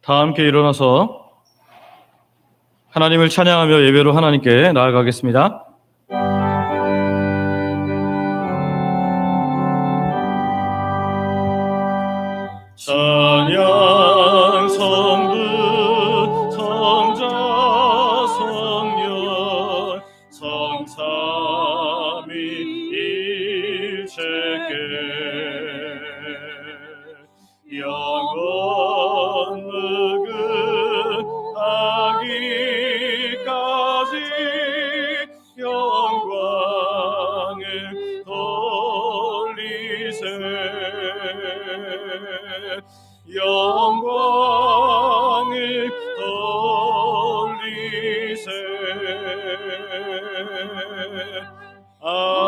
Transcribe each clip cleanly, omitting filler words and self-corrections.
다 함께 일어나서 하나님을 찬양하며 예배로 하나님께 나아가겠습니다. 찬양 성부 성자 성령 성삼위 일체께 영원 무궁하기까지 영광을 돌리세 영광을 돌리세 아멘.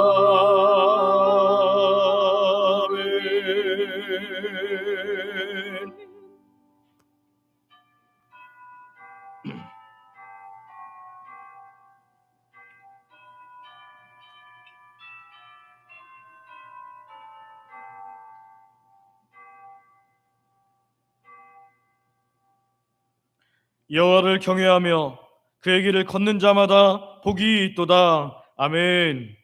여호와를 경외하며 그의 길을 걷는 자마다 복이 있도다. 아멘.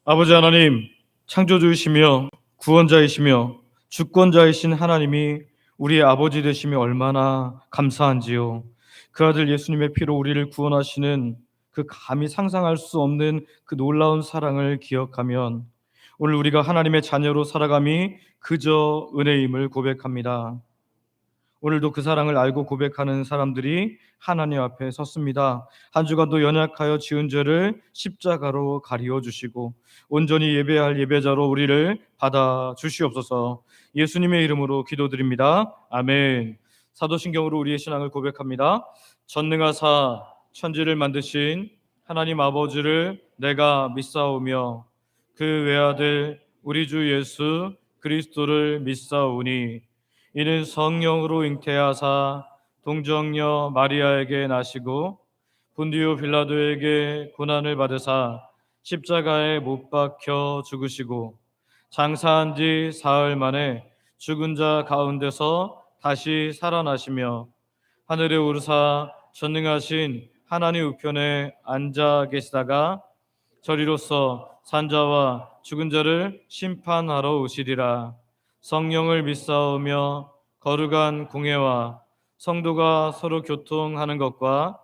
아버지 하나님, 창조주이시며 구원자이시며 주권자이신 하나님이 우리의 아버지 되시며 얼마나 감사한지요. 그 아들 예수님의 피로 우리를 구원하시는 그 감히 상상할 수 없는 그 놀라운 사랑을 기억하면 오늘 우리가 하나님의 자녀로 살아감이 그저 은혜임을 고백합니다. 오늘도 그 사랑을 알고 고백하는 사람들이 하나님 앞에 섰습니다. 한 주간도 연약하여 지은 죄를 십자가로 가리워 주시고 온전히 예배할 예배자로 우리를 받아 주시옵소서. 예수님의 이름으로 기도드립니다. 아멘. 사도신경으로 우리의 신앙을 고백합니다. 전능하사 천지를 만드신 하나님 아버지를 내가 믿사오며 그 외아들 우리 주 예수 그리스도를 믿사오니 이는 성령으로 잉태하사 동정녀 마리아에게 나시고 본디오 빌라도에게 고난을 받으사 십자가에 못 박혀 죽으시고 장사한 지 사흘 만에 죽은 자 가운데서 다시 살아나시며 하늘에 오르사 전능하신 하나님 우편에 앉아 계시다가 저리로서 산자와 죽은 자를 심판하러 오시리라. 성령을 믿사오며 거룩한 공회와 성도가 서로 교통하는 것과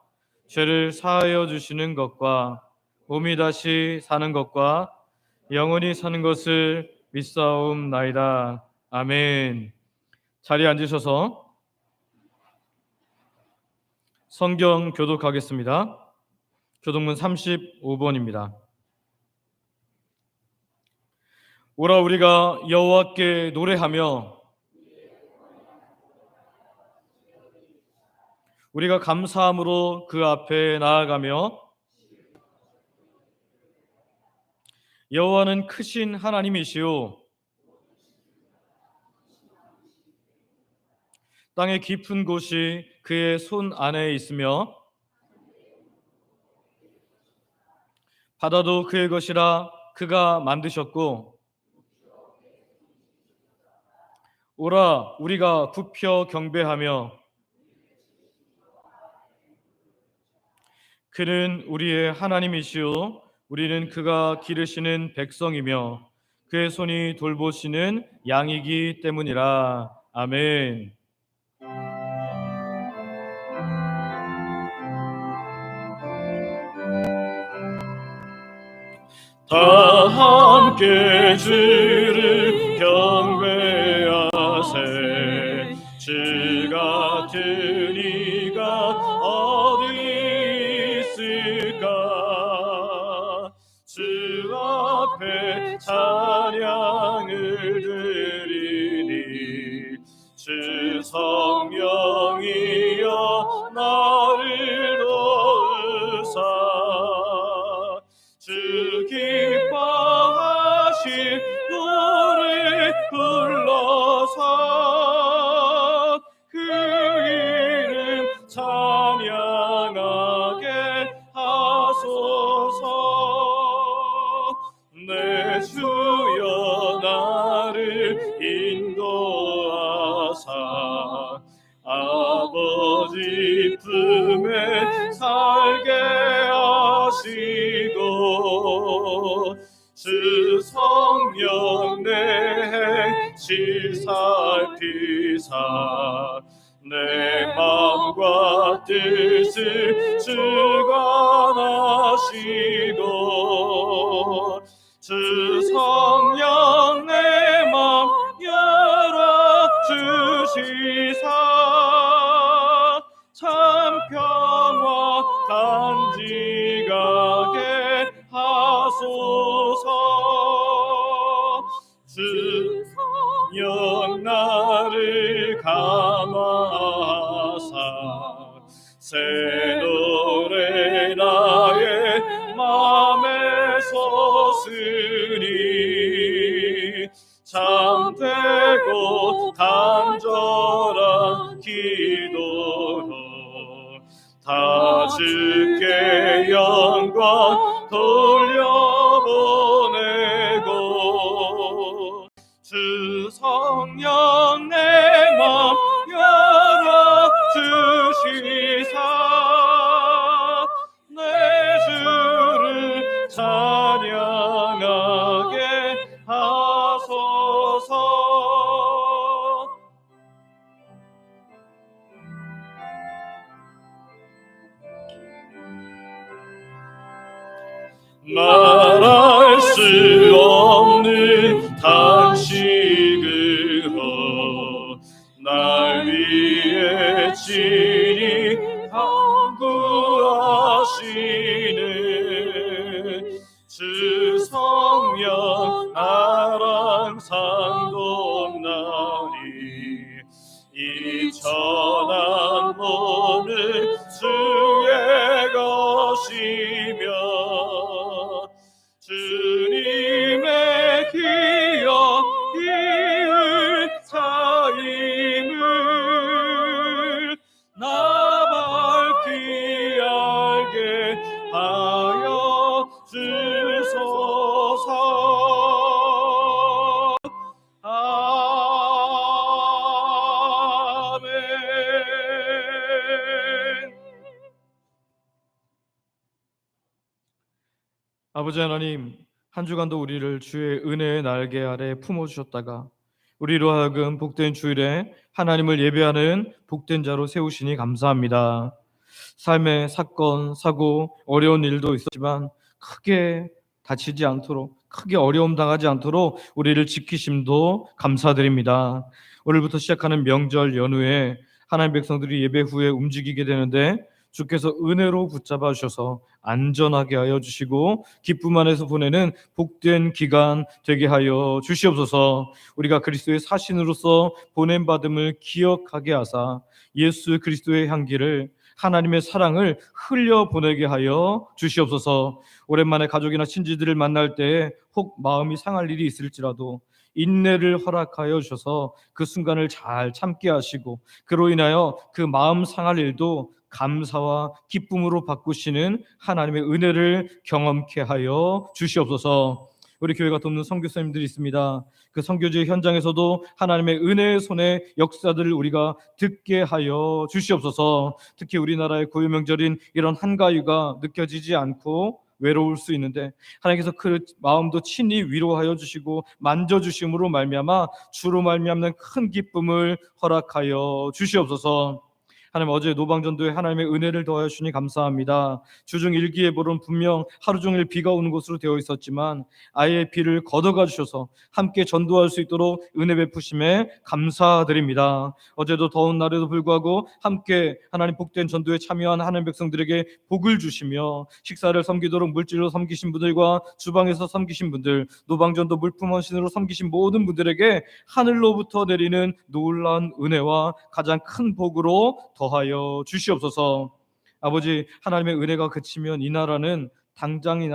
죄를 사하여 주시는 것과 몸이 다시 사는 것과 영원히 사는 것을 믿사옵나이다. 아멘. 자리에 앉으셔서 성경 교독하겠습니다. 교독문 35번입니다. 오라 우리가 여호와께 노래하며 우리가 감사함으로 그 앞에 나아가며 여호와는 크신 하나님이시오 땅의 깊은 곳이 그의 손 안에 있으며 바다도 그의 것이라 그가 만드셨고 오라 우리가 굽혀 경배하며 그는 우리의 하나님이시오 우리는 그가 기르시는 백성이며 그의 손이 돌보시는 양이기 때문이라. 아멘. 다 함께 주를 경배하세 주 같은 이가 어디 있을까 주 앞에 찬양을 드리니 주 성령이여 나를 도우사 주 기뻐하신 노래 불러서 그 이름 찬양하게 하소서. 내 주여 나를 인도하사 아버지 품에 살게 하시고 주 성령 내 행실 살피사 내 마음과 뜻을 주관하시고 주 성령 내 마음 열어주시사 참 평화 간직하게 하소서. 주 성령 나를 감화하사 새 노래 나의 맘에 솟으니 참되고 간절한 기도로 다 주께 영광 돌려보내고 주 성령 내 맘 열어주시사 내 주를 찬양하게 하소서. 말할 수 없는 탄식으로 날 위해 친히 간구하시는 주 성령 나랑 항상 돕나니 이 천한 몸은 주의 것이며 주님의 기억 이은 삶을 나 밝히 알게 하여 주소서. 아멘. 아버지 하나님, 한 주간도 우리를 주의 은혜의 날개 아래 품어주셨다가 우리로 하여금 복된 주일에 하나님을 예배하는 복된 자로 세우시니 감사합니다. 삶의 사건, 사고, 어려운 일도 있었지만 크게 다치지 않도록, 크게 어려움 당하지 않도록 우리를 지키심도 감사드립니다. 오늘부터 시작하는 명절 연휴에 하나님 백성들이 예배 후에 움직이게 되는데 주께서 은혜로 붙잡아 주셔서 안전하게 하여 주시고 기쁨 안에서 보내는 복된 기간 되게 하여 주시옵소서. 우리가 그리스도의 사신으로서 보냄받음을 기억하게 하사 예수 그리스도의 향기를, 하나님의 사랑을 흘려보내게 하여 주시옵소서. 오랜만에 가족이나 친지들을 만날 때에 혹 마음이 상할 일이 있을지라도 인내를 허락하여 주셔서 그 순간을 잘 참게 하시고 그로 인하여 그 마음 상할 일도 감사와 기쁨으로 바꾸시는 하나님의 은혜를 경험케 하여 주시옵소서. 우리 교회가 돕는 선교사님들이 있습니다. 그 선교지 현장에서도 하나님의 은혜의 손의 역사들을 우리가 듣게 하여 주시옵소서. 특히 우리나라의 고유 명절인 이런 한가위가 느껴지지 않고 외로울 수 있는데 하나님께서 그 마음도 친히 위로하여 주시고 만져주심으로 말미암아 주로 말미암는 큰 기쁨을 허락하여 주시옵소서. 하나님, 어제 노방전도에 하나님의 은혜를 더하여 주니 감사합니다. 주중 일기예보는 분명 하루 종일 비가 오는 곳으로 되어 있었지만 아예 비를 걷어가 주셔서 함께 전도할 수 있도록 은혜 베푸심에 감사드립니다. 어제도 더운 날에도 불구하고 함께 하나님 복된 전도에 참여한 하나님 백성들에게 복을 주시며 식사를 섬기도록 물질로 섬기신 분들과 주방에서 섬기신 분들, 노방전도 물품원신으로 섬기신 모든 분들에게 하늘로부터 내리는 놀라운 은혜와 가장 큰 복으로 더하여 주시옵소서. 아버지, 하나님의 은혜가 그치면 이 나라는 당장이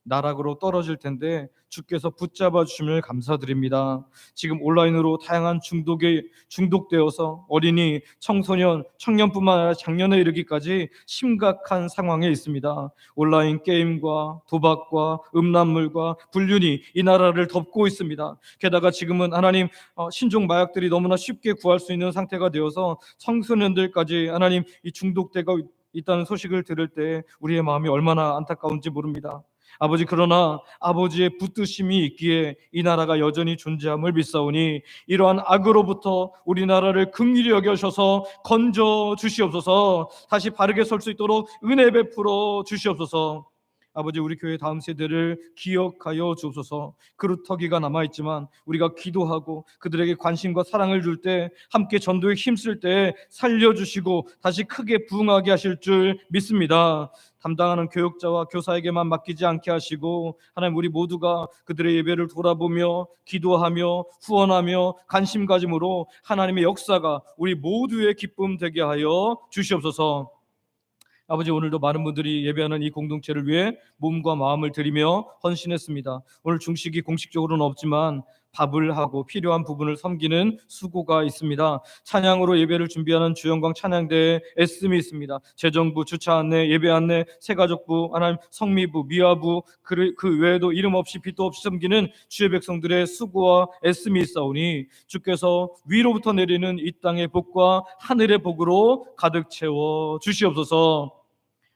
나락으로 떨어질 텐데 주께서 붙잡아 주심을 감사드립니다. 지금 온라인으로 다양한 중독에 중독되어서 어린이, 청소년, 청년뿐만 아니라 장년에 이르기까지 심각한 상황에 있습니다. 온라인 게임과 도박과 음란물과 불륜이 이 나라를 덮고 있습니다. 게다가 지금은 하나님, 신종 마약들이 너무나 쉽게 구할 수 있는 상태가 되어서 청소년들까지 하나님 이 중독되고 있다는 소식을 들을 때 우리의 마음이 얼마나 안타까운지 모릅니다. 아버지, 그러나 아버지의 붙드심이 있기에 이 나라가 여전히 존재함을 믿사오니 이러한 악으로부터 우리나라를 긍휼히 여겨셔서 건져 주시옵소서. 다시 바르게 설 수 있도록 은혜 베풀어 주시옵소서. 아버지, 우리 교회 다음 세대를 기억하여 주옵소서. 그루터기가 남아있지만 우리가 기도하고 그들에게 관심과 사랑을 줄 때, 함께 전도에 힘쓸 때 살려주시고 다시 크게 부흥하게 하실 줄 믿습니다. 담당하는 교육자와 교사에게만 맡기지 않게 하시고 하나님, 우리 모두가 그들의 예배를 돌아보며 기도하며 후원하며 관심 가짐으로 하나님의 역사가 우리 모두의 기쁨 되게 하여 주시옵소서. 아버지, 오늘도 많은 분들이 예배하는 이 공동체를 위해 몸과 마음을 들이며 헌신했습니다. 오늘 중식이 공식적으로는 없지만 밥을 하고 필요한 부분을 섬기는 수고가 있습니다. 찬양으로 예배를 준비하는 주영광 찬양대에 애씀이 있습니다. 재정부, 주차 안내, 예배 안내, 새가족부, 하나님 성미부, 미화부, 그 외에도 이름 없이 빛도 없이 섬기는 주의 백성들의 수고와 애씀이 있사오니 주께서 위로부터 내리는 이 땅의 복과 하늘의 복으로 가득 채워 주시옵소서.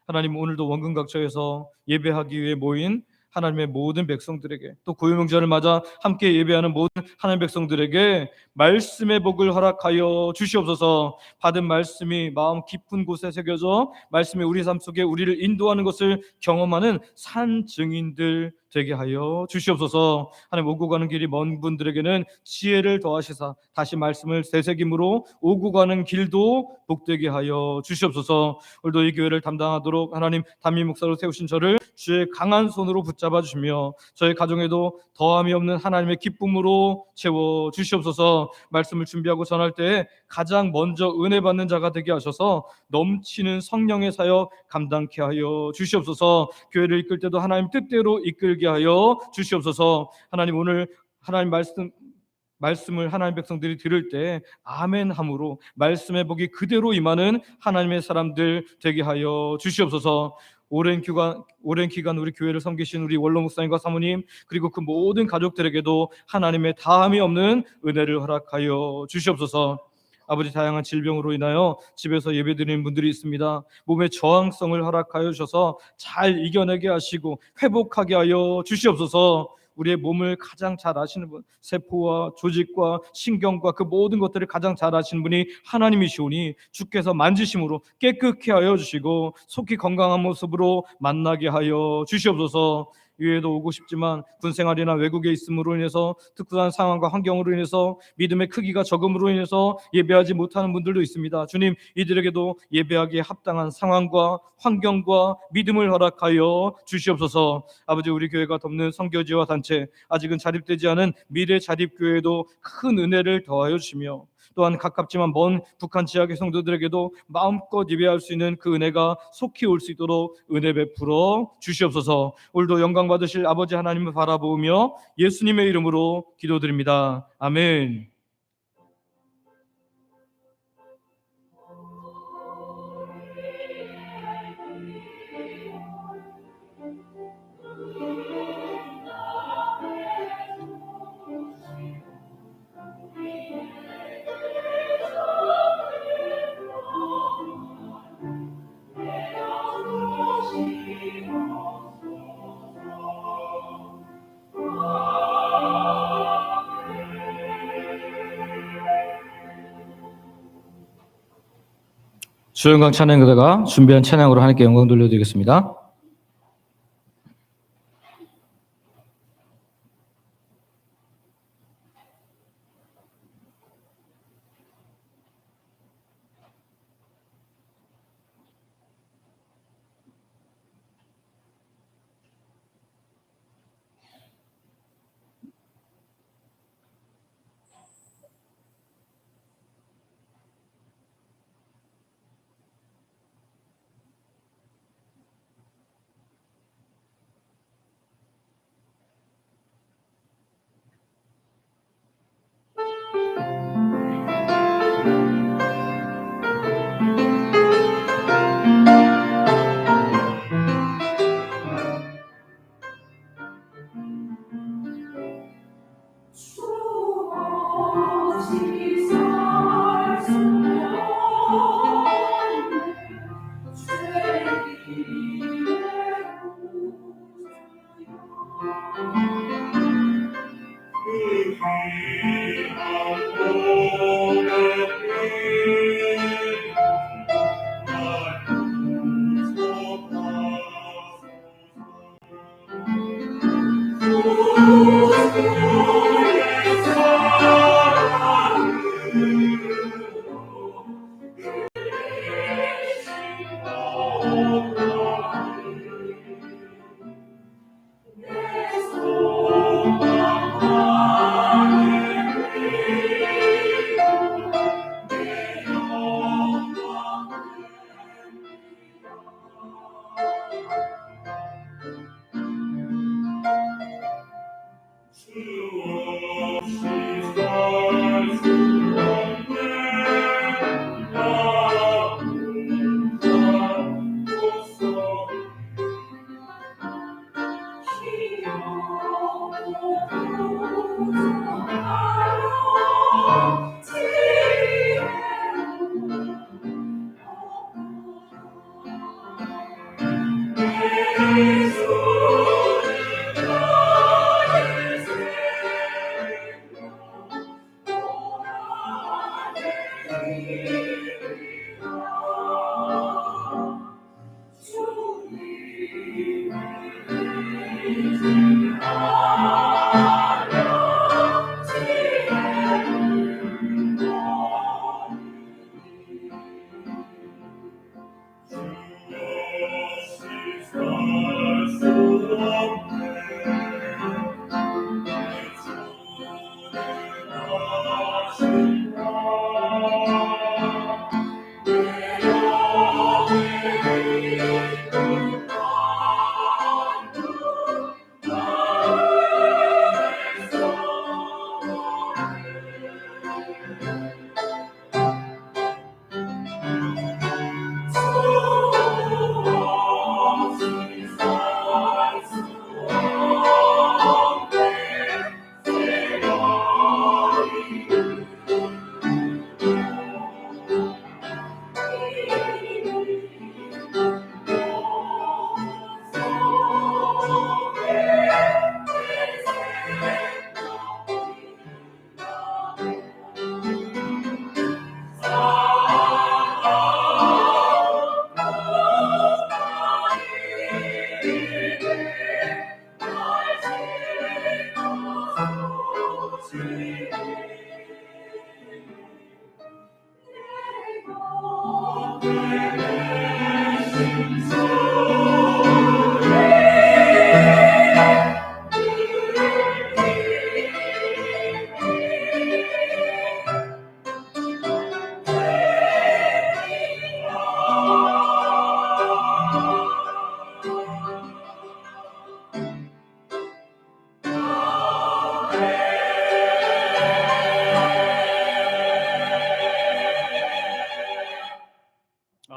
하나님, 오늘도 원근각처에서 예배하기 위해 모인 하나님의 모든 백성들에게, 또 고유명절을 맞아 함께 예배하는 모든 하나님 백성들에게 말씀의 복을 허락하여 주시옵소서. 받은 말씀이 마음 깊은 곳에 새겨져 말씀이 우리 삶 속에 우리를 인도하는 것을 경험하는 산 증인들 되게 하여 주시옵소서. 하나님, 오고 가는 길이 먼 분들에게는 지혜를 더하시사 다시 말씀을 되새김으로 오고 가는 길도 복되게 하여 주시옵소서. 오늘도 이 교회를 담당하도록 하나님 담임 목사로 세우신 저를 주의 강한 손으로 붙잡아 주시며 저희 가정에도 더함이 없는 하나님의 기쁨으로 채워 주시옵소서. 말씀을 준비하고 전할 때 가장 먼저 은혜 받는 자가 되게 하셔서 넘치는 성령의 사역 감당케 하여 주시옵소서. 교회를 이끌 때도 하나님 뜻대로 이끌게 하여 주시옵소서. 하나님, 오늘 하나님 말씀을 하나님 백성들이 들을 때 아멘 함으로 말씀의 복이 그대로 임하는 하나님의 사람들 되게 하여 주시옵소서. 오랜 기간 우리 교회를 섬기신 우리 원로 목사님과 사모님, 그리고 그 모든 가족들에게도 하나님의 다함이 없는 은혜를 허락하여 주시옵소서. 아버지, 다양한 질병으로 인하여 집에서 예배드리는 분들이 있습니다. 몸의 저항성을 허락하여 주셔서 잘 이겨내게 하시고 회복하게 하여 주시옵소서. 우리의 몸을 가장 잘 아시는 분, 세포와 조직과 신경과 그 모든 것들을 가장 잘 아시는 분이 하나님이시오니 주께서 만지심으로 깨끗게 하여 주시고 속히 건강한 모습으로 만나게 하여 주시옵소서. 유해도 오고 싶지만 군생활이나 외국에 있음으로 인해서 특수한 상황과 환경으로 인해서 믿음의 크기가 적음으로 인해서 예배하지 못하는 분들도 있습니다. 주님, 이들에게도 예배하기에 합당한 상황과 환경과 믿음을 허락하여 주시옵소서. 아버지, 우리 교회가 돕는 선교지와 단체, 아직은 자립되지 않은 미래 자립교회도 큰 은혜를 더하여 주시며 또한 가깝지만 먼 북한 지역의 성도들에게도 마음껏 예배할 수 있는 그 은혜가 속히 올 수 있도록 은혜 베풀어 주시옵소서. 오늘도 영광 받으실 아버지 하나님을 바라보며 예수님의 이름으로 기도드립니다. 아멘. 주영강 찬양가가 준비한 찬양으로 하나님께 영광 돌려드리겠습니다.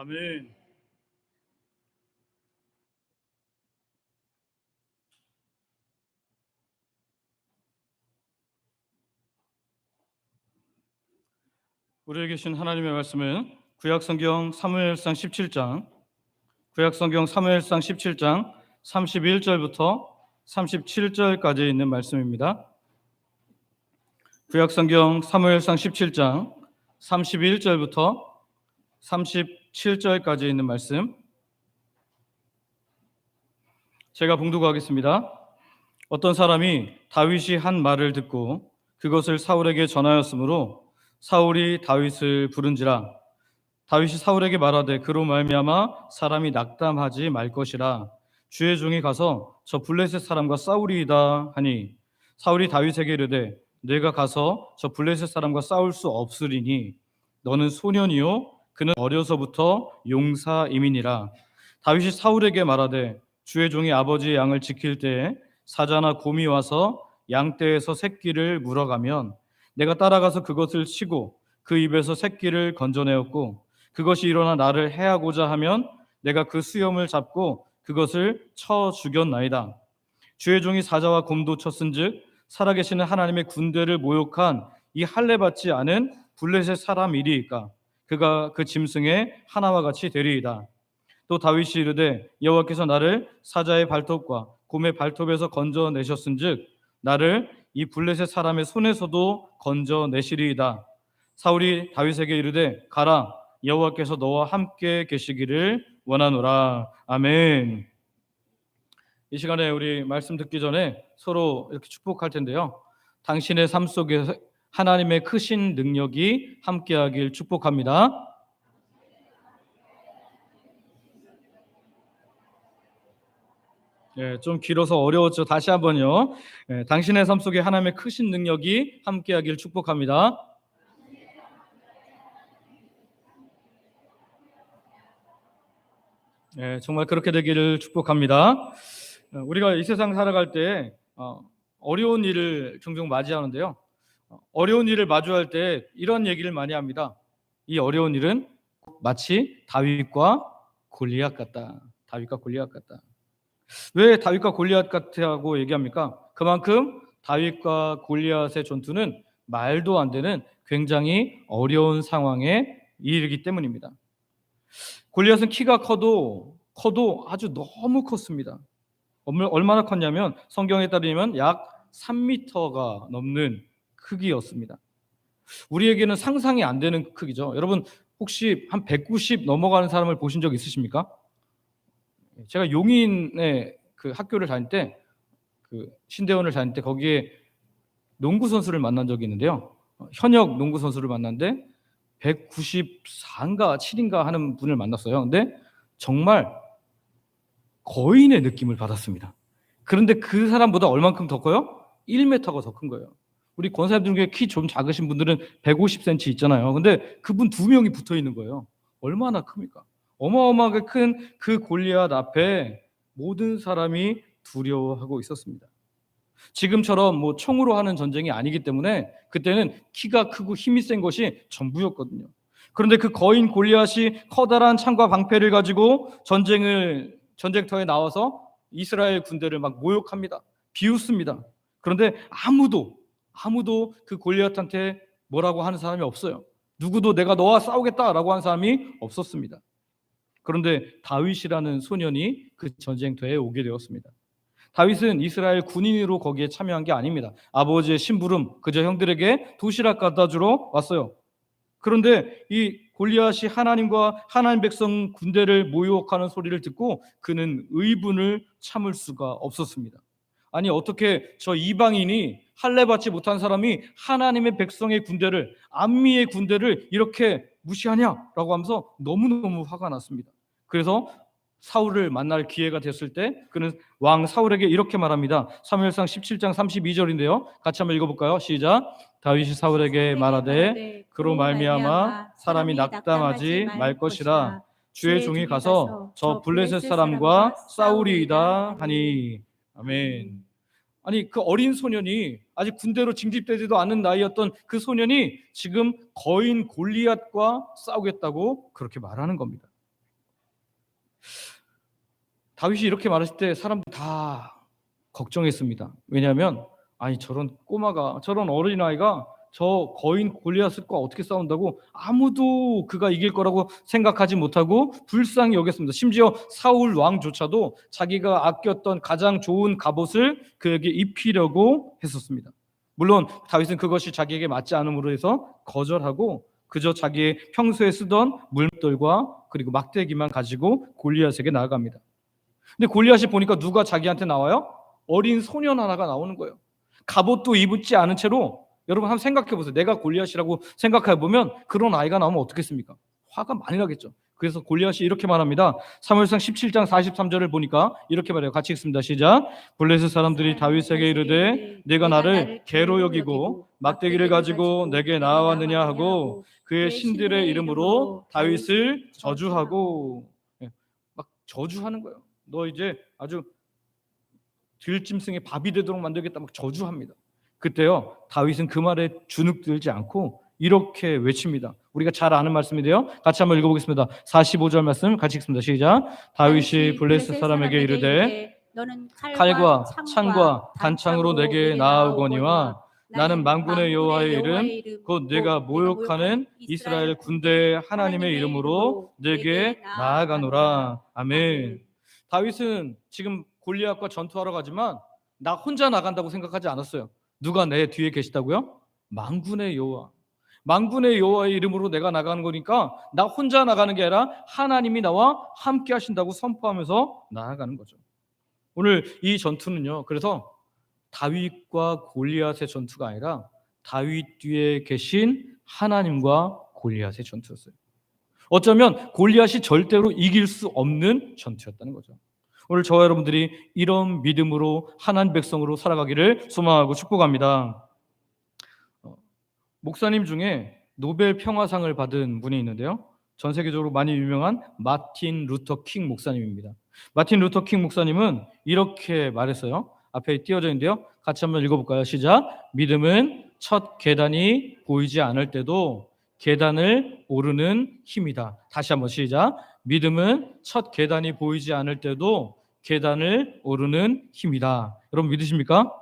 아멘. 우리에게 주신 하나님의 말씀은 구약성경 사무엘상 17장 31절부터 37절까지 있는 말씀입니다. 구약성경 사무엘상 17장 31절부터 37절까지 있는 말씀 제가 봉독하겠습니다. 어떤 사람이 다윗이 한 말을 듣고 그것을 사울에게 전하였으므로 사울이 다윗을 부른지라. 다윗이 사울에게 말하되 그로 말미암아 사람이 낙담하지 말 것이라. 주의 종이 가서 저 블레셋 사람과 싸우리이다 하니 사울이 다윗에게 이르되 내가 가서 저 블레셋 사람과 싸울 수 없으리니 너는 소년이요 그는 어려서부터 용사임이니라. 다윗이 사울에게 말하되 주의 종이 아버지의 양을 지킬 때에 사자나 곰이 와서 양떼에서 새끼를 물어가면 내가 따라가서 그것을 치고 그 입에서 새끼를 건져내었고 그것이 일어나 나를 해하고자 하면 내가 그 수염을 잡고 그것을 쳐 죽였나이다. 주의 종이 사자와 곰도 쳤은즉 살아계시는 하나님의 군대를 모욕한 이 할례 받지 않은 블레셋 사람이리이까 그가 그 짐승의 하나와 같이 되리이다. 또 다윗이 이르되 여호와께서 나를 사자의 발톱과 곰의 발톱에서 건져내셨은즉 나를 이 블레셋 사람의 손에서도 건져내시리이다. 사울이 다윗에게 이르되 가라 여호와께서 너와 함께 계시기를 원하노라. 아멘. 이 시간에 우리 말씀 듣기 전에 서로 이렇게 축복할 텐데요. 당신의 삶 속에 하나님의 크신 능력이 함께하길 축복합니다. 좀 길어서 어려웠죠. 다시 한번요. 당신의 삶 속에 하나님의 크신 능력이 함께하길 축복합니다. 정말 그렇게 되기를 축복합니다. 우리가 이 세상 살아갈 때 어려운 일을 종종 맞이하는데요. 어려운 일을 마주할 때 이런 얘기를 많이 합니다. 이 어려운 일은 마치 다윗과 골리앗 같다. 다윗과 골리앗 같다. 왜 다윗과 골리앗 같다고 얘기합니까? 그만큼 다윗과 골리앗의 전투는 말도 안 되는 굉장히 어려운 상황에 이르기 때문입니다. 골리앗은 키가 커도 아주 너무 컸습니다. 얼마나 컸냐면 성경에 따르면 약 3m가 넘는 크기였습니다. 우리에게는 상상이 안 되는 크기죠. 여러분 혹시 한 190 넘어가는 사람을 보신 적 있으십니까? 제가 용인에 그 학교를 다닐 때 그 신대원을 다닐 때 거기에 농구 선수를 만난 적이 있는데요. 현역 농구 선수를 만났는데 194인가 7인가 하는 분을 만났어요. 근데 정말 거인의 느낌을 받았습니다. 그런데 그 사람보다 얼만큼 더 커요? 1m가 더 큰 거예요. 우리 권사님들 중에 키 좀 작으신 분들은 150cm 있잖아요. 근데 그분 두 명이 붙어 있는 거예요. 얼마나 큽니까? 어마어마하게 큰 그 골리앗 앞에 모든 사람이 두려워하고 있었습니다. 지금처럼 뭐 총으로 하는 전쟁이 아니기 때문에 그때는 키가 크고 힘이 센 것이 전부였거든요. 그런데 그 거인 골리앗이 커다란 창과 방패를 가지고 전쟁터에 나와서 이스라엘 군대를 막 모욕합니다. 비웃습니다. 그런데 아무도 그 골리앗한테 뭐라고 하는 사람이 없어요. 누구도 내가 너와 싸우겠다라고 하는 사람이 없었습니다. 그런데 다윗이라는 소년이 그 전쟁터에 오게 되었습니다. 다윗은 이스라엘 군인으로 거기에 참여한 게 아닙니다. 아버지의 심부름, 그저 형들에게 도시락 갖다 주러 왔어요. 그런데 이 골리앗이 하나님과 하나님 백성 군대를 모욕하는 소리를 듣고 그는 의분을 참을 수가 없었습니다. 아니 어떻게 저 이방인이 할례 받지 못한 사람이 하나님의 백성의 군대를, 암미의 군대를 이렇게 무시하냐라고 하면서 너무너무 화가 났습니다. 그래서 사울을 만날 기회가 됐을 때 그는 왕 사울에게 이렇게 말합니다. 사무엘상 17장 32절인데요. 같이 한번 읽어볼까요? 시작. 다윗이 사울에게 말하되 그로 말미암아 사람이 낙담하지 말 것이라. 주의 종이 가서 저 블레셋 사람과 싸우리이다 하니. 아멘. 아니 그 어린 소년이 아직 군대로 징집되지도 않은 나이였던 그 소년이 지금 거인 골리앗과 싸우겠다고 그렇게 말하는 겁니다. 다윗이 이렇게 말했을 때 사람들이 다 걱정했습니다. 왜냐하면 아니 저런 꼬마가, 저런 어린아이가 저 거인 골리앗과 어떻게 싸운다고, 아무도 그가 이길 거라고 생각하지 못하고 불쌍히 여겼습니다. 심지어 사울 왕조차도 자기가 아꼈던 가장 좋은 갑옷을 그에게 입히려고 했었습니다. 물론 다윗은 그것이 자기에게 맞지 않음으로 해서 거절하고 그저 자기의 평소에 쓰던 물들과 그리고 막대기만 가지고 골리앗에게 나아갑니다. 근데 골리앗이 보니까 누가 자기한테 나와요? 어린 소년 하나가 나오는 거예요. 갑옷도 입지 않은 채로. 여러분 한번 생각해 보세요. 내가 골리앗이라고 생각해 보면 그런 아이가 나오면 어떻겠습니까? 화가 많이 나겠죠. 그래서 골리앗이 이렇게 말합니다. 사무엘상 17장 43절을 보니까 이렇게 말해요. 같이 읽습니다. 시작. 블레셋 사람들이 다윗에게 이르되 네가 나를 개로 여기고 막대기를 가지고 내게 나아왔느냐 하고 그의 신들의 이름으로 다윗을 저주하고. 막 저주하는 거예요. 너 이제 아주 들짐승의 밥이 되도록 만들겠다 막 저주합니다. 그때요 다윗은 그 말에 주눅들지 않고 이렇게 외칩니다. 우리가 잘 아는 말씀인데요. 같이 한번 읽어보겠습니다. 45절 말씀 같이 읽습니다. 시작. 다윗이 블레셋 사람에게 이르되 너는 칼과 창과 단창으로 내게 나아오거니와 나는 만군의 여호와의 이름 곧 네가 모욕하는 이스라엘 군대의 하나님의 이름으로 내게 나아가노라. 아멘. 다윗은 지금 골리앗과 전투하러 가지만 나 혼자 나간다고 생각하지 않았어요. 누가 내 뒤에 계시다고요? 만군의 여호와. 만군의 여호와의 이름으로 내가 나가는 거니까 나 혼자 나가는 게 아니라 하나님이 나와 함께 하신다고 선포하면서 나아가는 거죠. 오늘 이 전투는요. 그래서 다윗과 골리앗의 전투가 아니라 다윗 뒤에 계신 하나님과 골리앗의 전투였어요. 어쩌면 골리앗이 절대로 이길 수 없는 전투였다는 거죠. 오늘 저와 여러분들이 이런 믿음으로 하나님 백성으로 살아가기를 소망하고 축복합니다. 목사님 중에 노벨 평화상을 받은 분이 있는데요. 전 세계적으로 많이 유명한 마틴 루터 킹 목사님입니다. 마틴 루터 킹 목사님은 이렇게 말했어요. 앞에 띄어져 있는데요. 같이 한번 읽어볼까요? 시작. 믿음은 첫 계단이 보이지 않을 때도 계단을 오르는 힘이다. 다시 한번 시작. 믿음은 첫 계단이 보이지 않을 때도 계단을 오르는 힘이다. 여러분 믿으십니까?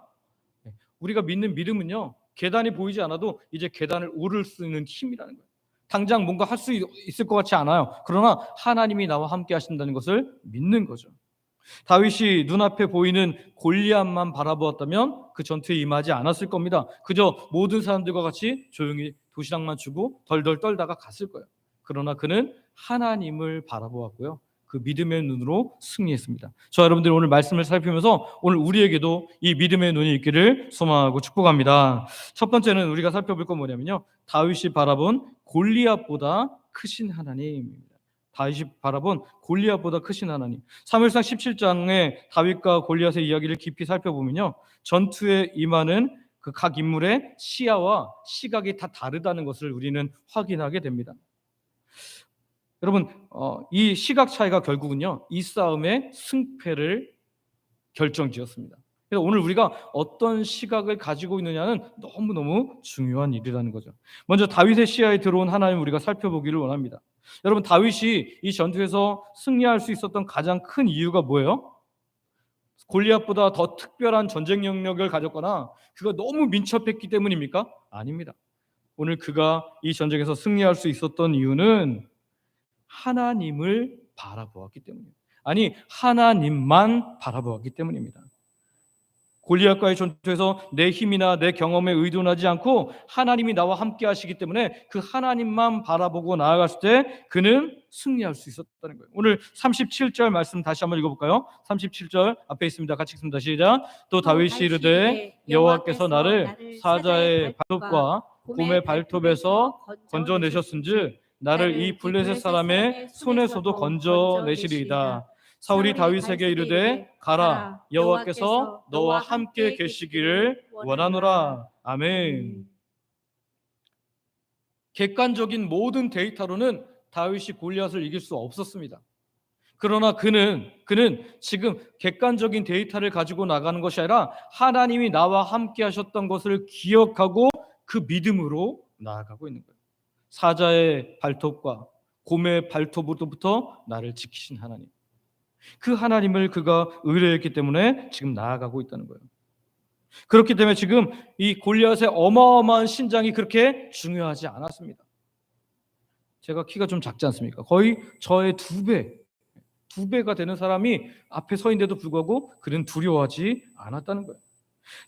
우리가 믿는 믿음은요. 계단이 보이지 않아도 이제 계단을 오를 수 있는 힘이라는 거예요. 당장 뭔가 할 수 있을 것 같지 않아요. 그러나 하나님이 나와 함께 하신다는 것을 믿는 거죠. 다윗이 눈앞에 보이는 골리앗만 바라보았다면 그 전투에 임하지 않았을 겁니다. 그저 모든 사람들과 같이 조용히 도시락만 주고 덜덜 떨다가 갔을 거예요. 그러나 그는 하나님을 바라보았고요. 그 믿음의 눈으로 승리했습니다. 저 여러분들 오늘 말씀을 살피면서 오늘 우리에게도 이 믿음의 눈이 있기를 소망하고 축복합니다. 첫 번째는 우리가 살펴볼 건 뭐냐면요. 다윗이 바라본 골리앗보다 크신 하나님입니다. 다윗이 바라본 골리앗보다 크신 하나님. 사무엘상 17장에 다윗과 골리앗의 이야기를 깊이 살펴보면요. 전투에 임하는 그 각 인물의 시야와 시각이 다 다르다는 것을 우리는 확인하게 됩니다. 여러분, 이 시각 차이가 결국은요, 이 싸움의 승패를 결정지었습니다. 그래서 오늘 우리가 어떤 시각을 가지고 있느냐는 너무너무 중요한 일이라는 거죠. 먼저 다윗의 시야에 들어온 하나님 우리가 살펴보기를 원합니다. 여러분, 다윗이 이 전투에서 승리할 수 있었던 가장 큰 이유가 뭐예요? 골리앗보다 더 특별한 전쟁 영역을 가졌거나 그가 너무 민첩했기 때문입니까? 아닙니다. 오늘 그가 이 전쟁에서 승리할 수 있었던 이유는 하나님을 바라보았기 때문이에요. 아니, 하나님만 바라보았기 때문입니다. 골리앗과의 전투에서 내 힘이나 내 경험에 의존하지 않고 하나님이 나와 함께 하시기 때문에 그 하나님만 바라보고 나아갔을 때 그는 승리할 수 있었다는 거예요. 오늘 37절 말씀 다시 한번 읽어볼까요? 37절 앞에 있습니다. 같이 읽습니다. 시작. 또 다윗이 이르되 여호와께서 나를 사자의 발톱과 곰의 발톱에서 건져내셨은즉 나를 이 블레셋 사람의 손에서도 건져내시리이다. 사울이 다윗에게 이르되 가라, 여호와께서 너와 함께 계시기를 원하노라. 아멘. 객관적인 모든 데이터로는 다윗이 골리앗을 이길 수 없었습니다. 그러나 그는 지금 객관적인 데이터를 가지고 나가는 것이 아니라 하나님이 나와 함께 하셨던 것을 기억하고 그 믿음으로 나아가고 있는 거예요. 사자의 발톱과 곰의 발톱으로부터 나를 지키신 하나님, 그 하나님을 그가 의뢰했기 때문에 지금 나아가고 있다는 거예요. 그렇기 때문에 지금 이 골리앗의 어마어마한 신장이 그렇게 중요하지 않았습니다. 제가 키가 좀 작지 않습니까? 거의 저의 2배가 되는 사람이 앞에 서 있는데도 불구하고 그는 두려워하지 않았다는 거예요.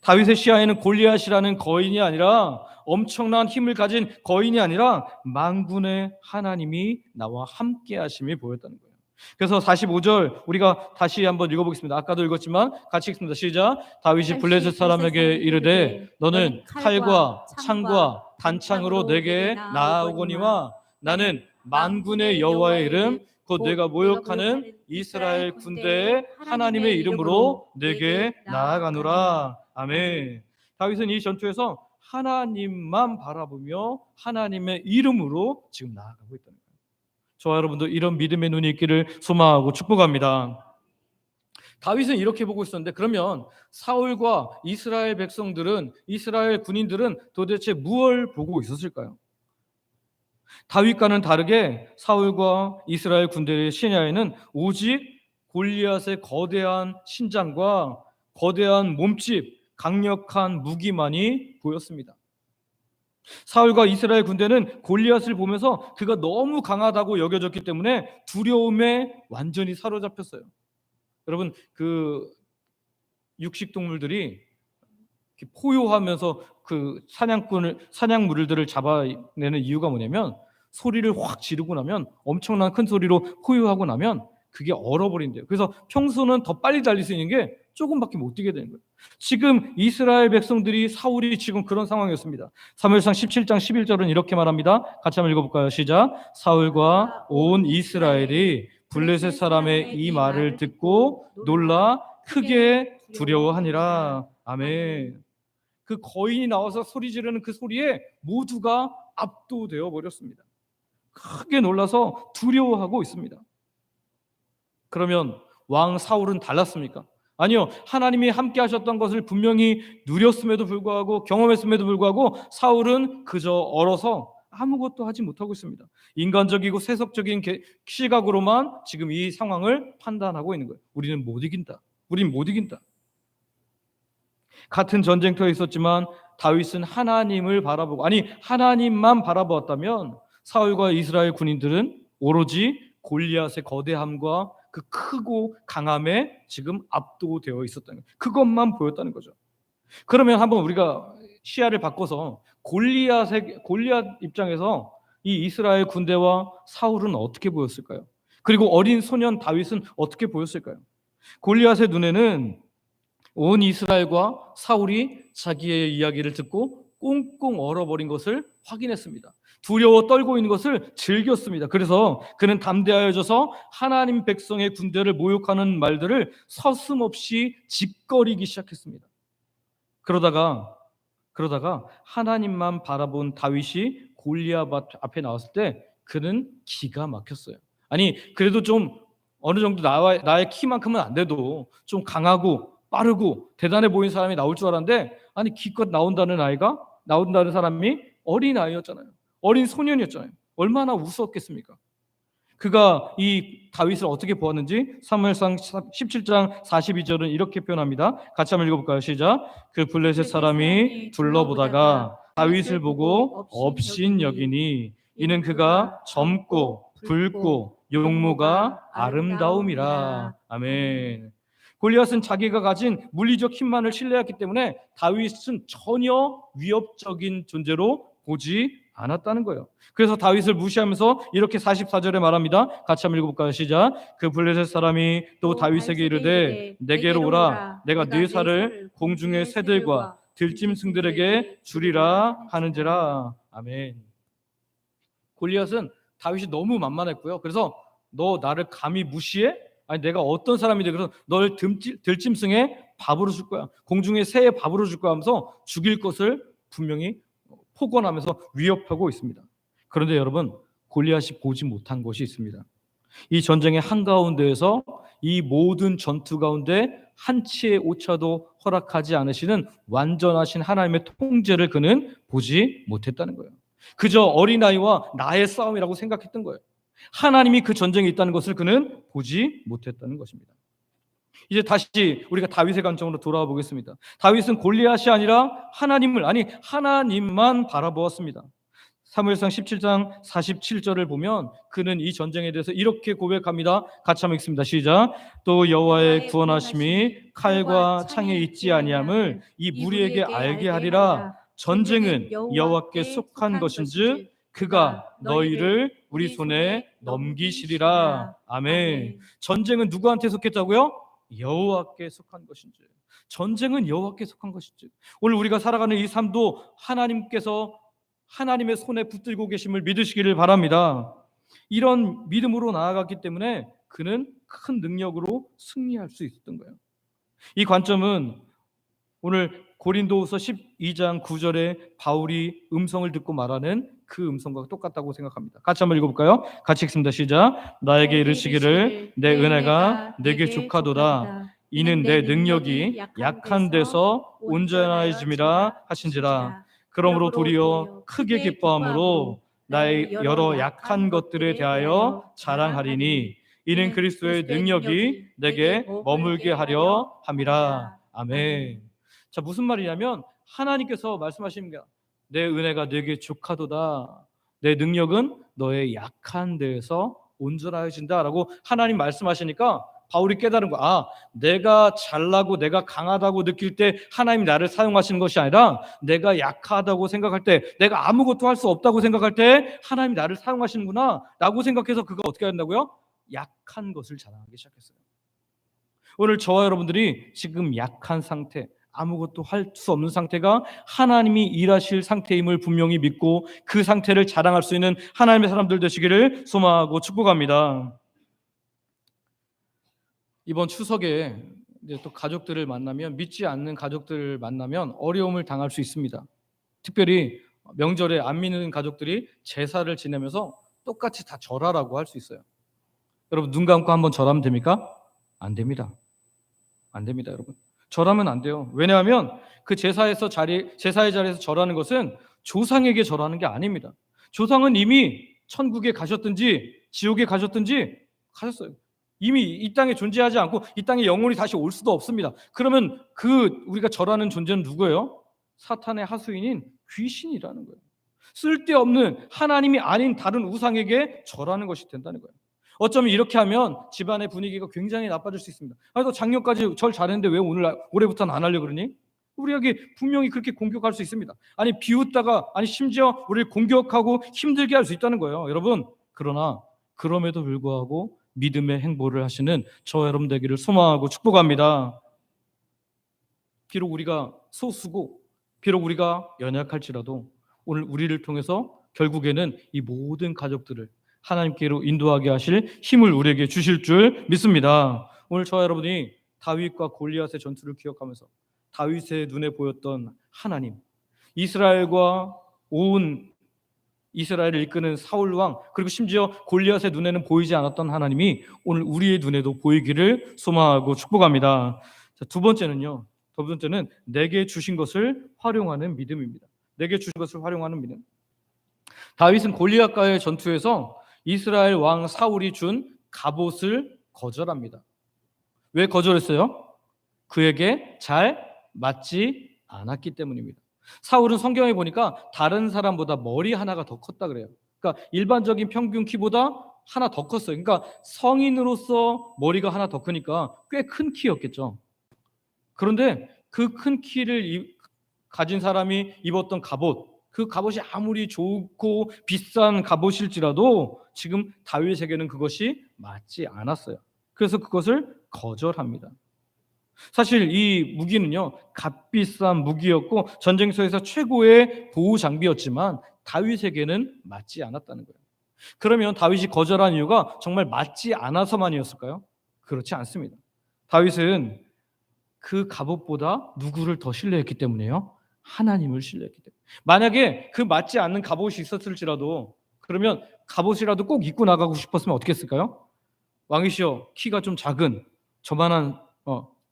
다윗의 시야에는 골리앗이라는 거인이 아니라 엄청난 힘을 가진 거인이 아니라 만군의 하나님이 나와 함께 하심이 보였다는 거예요. 그래서 45절 우리가 다시 한번 읽어보겠습니다. 아까도 읽었지만 같이 읽습니다. 시작. 다윗이 블레셋 사람에게 이르되 너는 칼과 창과 단창으로 내게 나아오거니와 나는 만군의 여호와의 이름 곧 내가 모욕하는 이스라엘 군대의 하나님의 이름으로 내게 나아가노라. 아멘. 다윗은 이 전투에서 하나님만 바라보며 하나님의 이름으로 지금 나아가고 있다는 거예요. 저와 여러분도 이런 믿음의 눈이 있기를 소망하고 축복합니다. 다윗은 이렇게 보고 있었는데 그러면 사울과 이스라엘 백성들은, 이스라엘 군인들은 도대체 무엇을 보고 있었을까요? 다윗과는 다르게 사울과 이스라엘 군대의 시야에는 오직 골리앗의 거대한 신장과 거대한 몸집, 강력한 무기만이 보였습니다. 사울과 이스라엘 군대는 골리앗을 보면서 그가 너무 강하다고 여겨졌기 때문에 두려움에 완전히 사로잡혔어요. 여러분, 그 육식동물들이 포효하면서 그 사냥물들을 잡아내는 이유가 뭐냐면 소리를 확 지르고 나면, 엄청난 큰 소리로 포효하고 나면 그게 얼어버린대요. 그래서 평소는 더 빨리 달릴 수 있는 게 조금밖에 못 뛰게 되는 거예요. 지금 이스라엘 백성들이, 사울이 지금 그런 상황이었습니다. 사무엘상 17장 11절은 이렇게 말합니다. 같이 한번 읽어볼까요? 시작. 사울과 온 이스라엘이 블레셋 사람의 이 말을 듣고 놀라 크게 두려워하니라. 아멘. 그 거인이 나와서 소리 지르는 그 소리에 모두가 압도되어 버렸습니다. 크게 놀라서 두려워하고 있습니다. 그러면 왕 사울은 달랐습니까? 아니요. 하나님이 함께 하셨던 것을 분명히 누렸음에도 불구하고, 경험했음에도 불구하고 사울은 그저 얼어서 아무것도 하지 못하고 있습니다. 인간적이고 세속적인 시각으로만 지금 이 상황을 판단하고 있는 거예요. 우리는 못 이긴다. 우린 못 이긴다. 같은 전쟁터에 있었지만 다윗은 하나님을 바라보고, 아니 하나님만 바라보았다면 사울과 이스라엘 군인들은 오로지 골리앗의 거대함과 그 크고 강함에 지금 압도되어 있었다는 거예요. 그것만 보였다는 거죠. 그러면 한번 우리가 시야를 바꿔서 골리앗 입장에서 이 이스라엘 군대와 사울은 어떻게 보였을까요? 그리고 어린 소년 다윗은 어떻게 보였을까요? 골리앗의 눈에는 온 이스라엘과 사울이 자기의 이야기를 듣고 꽁꽁 얼어버린 것을 확인했습니다. 두려워 떨고 있는 것을 즐겼습니다. 그래서 그는 담대하여져서 하나님 백성의 군대를 모욕하는 말들을 서슴없이 짓거리기 시작했습니다. 그러다가 하나님만 바라본 다윗이 골리앗 앞에 나왔을 때 그는 기가 막혔어요. 아니 그래도 좀 어느 정도 나의 키만큼은 안 돼도 좀 강하고 빠르고 대단해 보이는 사람이 나올 줄 알았는데, 아니 기껏 나온다는 사람이 어린 아이였잖아요. 어린 소년이었잖아요. 얼마나 우스웠겠습니까? 그가 이 다윗을 어떻게 보았는지 사무엘상 17장 42절은 이렇게 표현합니다. 같이 한번 읽어볼까요? 시작. 그 블레셋 사람이 둘러보다가 다윗을 보고 업신 여기니 이는 그가 젊고 붉고 용모가 아름다움이라. 아멘. 골리앗은 자기가 가진 물리적 힘만을 신뢰했기 때문에 다윗은 전혀 위협적인 존재로 보지 않았다는 거예요. 그래서 다윗을 무시하면서 이렇게 44절에 말합니다. 같이 한번 읽어볼까요? 시작. 그 블레셋 사람이 또 다윗에게 이르되 내게로 오라. 내가 네 살을 공중의 새들과 들짐승들에게 주리라 하는지라. 아멘. 골리앗은 다윗이 너무 만만했고요. 그래서 너 나를 감히 무시해? 아니 내가 어떤 사람인데 그래서 널 들짐승의 밥으로 줄 거야, 공중의 새의 밥으로 줄 거야 하면서 죽일 것을 분명히 폭언하면서 위협하고 있습니다. 그런데 여러분, 골리앗이 보지 못한 것이 있습니다. 이 전쟁의 한가운데에서 이 모든 전투 가운데 한치의 오차도 허락하지 않으시는 완전하신 하나님의 통제를 그는 보지 못했다는 거예요. 그저 어린아이와 나의 싸움이라고 생각했던 거예요. 하나님이 그 전쟁에 있다는 것을 그는 보지 못했다는 것입니다. 이제 다시 우리가 다윗의 관점으로 돌아와 보겠습니다. 다윗은 골리앗이 아니라 하나님만 바라보았습니다. 사무엘상 17장 47절을 보면 그는 이 전쟁에 대해서 이렇게 고백합니다. 같이 한번 읽습니다. 시작. 또 여호와의 구원하심이 칼과 창에 있지 아니함을 이 무리에게 알게 하리라. 전쟁은 여호와께 속한 것인즉 그가 너희를 우리 손에 넘기시리라. 아멘. 전쟁은 누구한테 속했다고요? 여호와께 속한 것인즉. 전쟁은 여호와께 속한 것인즉. 오늘 우리가 살아가는 이 삶도 하나님께서 하나님의 손에 붙들고 계심을 믿으시기를 바랍니다. 이런 믿음으로 나아갔기 때문에 그는 큰 능력으로 승리할 수 있었던 거예요. 이 관점은 오늘 고린도후서 12장 9절에 바울이 음성을 듣고 말하는 그 음성과 똑같다고 생각합니다. 같이 한번 읽어볼까요? 같이 읽습니다. 시작. 나에게 이르시기를 내 은혜가 내게 족하도다. 이는 내 능력이 약한 데서 온전해짐이라 하신지라. 그러므로 도리어 크게 기뻐함으로 나의 여러 약한 것들에 대하여 자랑하리니 이는 그리스도의 능력이 내게 머물게 하려 함이라. 아멘. 자, 무슨 말이냐면 하나님께서 말씀하십니다. 내 은혜가 내게 족하도다. 내 능력은 너의 약한 데에서 온전하여진다라고 하나님 말씀하시니까 바울이 깨달은 거야. 아, 내가 잘나고 내가 강하다고 느낄 때 하나님이 나를 사용하시는 것이 아니라 내가 약하다고 생각할 때, 내가 아무것도 할 수 없다고 생각할 때 하나님이 나를 사용하시는구나 라고 생각해서 그가 어떻게 한다고요? 약한 것을 자랑하기 시작했어요. 오늘 저와 여러분들이 지금 약한 상태, 아무것도 할 수 없는 상태가 하나님이 일하실 상태임을 분명히 믿고 그 상태를 자랑할 수 있는 하나님의 사람들 되시기를 소망하고 축복합니다. 이번 추석에 이제 또 가족들을 만나면, 믿지 않는 가족들을 만나면 어려움을 당할 수 있습니다. 특별히 명절에 안 믿는 가족들이 제사를 지내면서 똑같이 다 절하라고 할 수 있어요. 여러분 눈 감고 한번 절하면 됩니까? 안 됩니다. 안 됩니다, 여러분. 절하면 안 돼요. 왜냐하면 그 제사의 자리에서 절하는 것은 조상에게 절하는 게 아닙니다. 조상은 이미 천국에 가셨든지 지옥에 가셨든지 가셨어요. 이미 이 땅에 존재하지 않고 이 땅에 영원히 다시 올 수도 없습니다. 그러면 그 우리가 절하는 존재는 누구예요? 사탄의 하수인인 귀신이라는 거예요. 쓸데없는 하나님이 아닌 다른 우상에게 절하는 것이 된다는 거예요. 어쩌면 이렇게 하면 집안의 분위기가 굉장히 나빠질 수 있습니다. 아니, 너 작년까지 절 잘했는데 왜 올해부터는 안 하려고 그러니? 우리에게 분명히 그렇게 공격할 수 있습니다. 아니, 비웃다가, 아니, 심지어 우리를 공격하고 힘들게 할 수 있다는 거예요. 여러분, 그러나 그럼에도 불구하고 믿음의 행보를 하시는 저와 여러분 되기를 소망하고 축복합니다. 비록 우리가 소수고 비록 우리가 연약할지라도 오늘 우리를 통해서 결국에는 이 모든 가족들을 하나님께로 인도하게 하실 힘을 우리에게 주실 줄 믿습니다. 오늘 저와 여러분이 다윗과 골리앗의 전투를 기억하면서 다윗의 눈에 보였던 하나님, 이스라엘과 온 이스라엘을 이끄는 사울 왕, 그리고 심지어 골리앗의 눈에는 보이지 않았던 하나님이 오늘 우리의 눈에도 보이기를 소망하고 축복합니다. 자, 두 번째는 내게 주신 것을 활용하는 믿음입니다. 내게 주신 것을 활용하는 믿음. 다윗은 골리앗과의 전투에서 이스라엘 왕 사울이 준 갑옷을 거절합니다. 왜 거절했어요? 그에게 잘 맞지 않았기 때문입니다. 사울은 성경에 보니까 다른 사람보다 머리 하나가 더 컸다 그래요. 그러니까 일반적인 평균 키보다 하나 더 컸어요. 그러니까 성인으로서 머리가 하나 더 크니까 꽤 큰 키였겠죠. 그런데 그 큰 키를 가진 사람이 입었던 갑옷, 그 갑옷이 아무리 좋고 비싼 갑옷일지라도 지금 다윗에게는 그것이 맞지 않았어요. 그래서 그것을 거절합니다. 사실 이 무기는요, 값비싼 무기였고 전쟁터에서 최고의 보호 장비였지만 다윗에게는 맞지 않았다는 거예요. 그러면 다윗이 거절한 이유가 정말 맞지 않아서만이었을까요? 그렇지 않습니다. 다윗은 그 갑옷보다 누구를 더 신뢰했기 때문에요? 하나님을 신뢰했기 때문에. 만약에 그 맞지 않는 갑옷이 있었을지라도, 그러면 갑옷이라도 꼭 입고 나가고 싶었으면 어떻게 했을까요? 왕이시여, 키가 좀 작은 저만한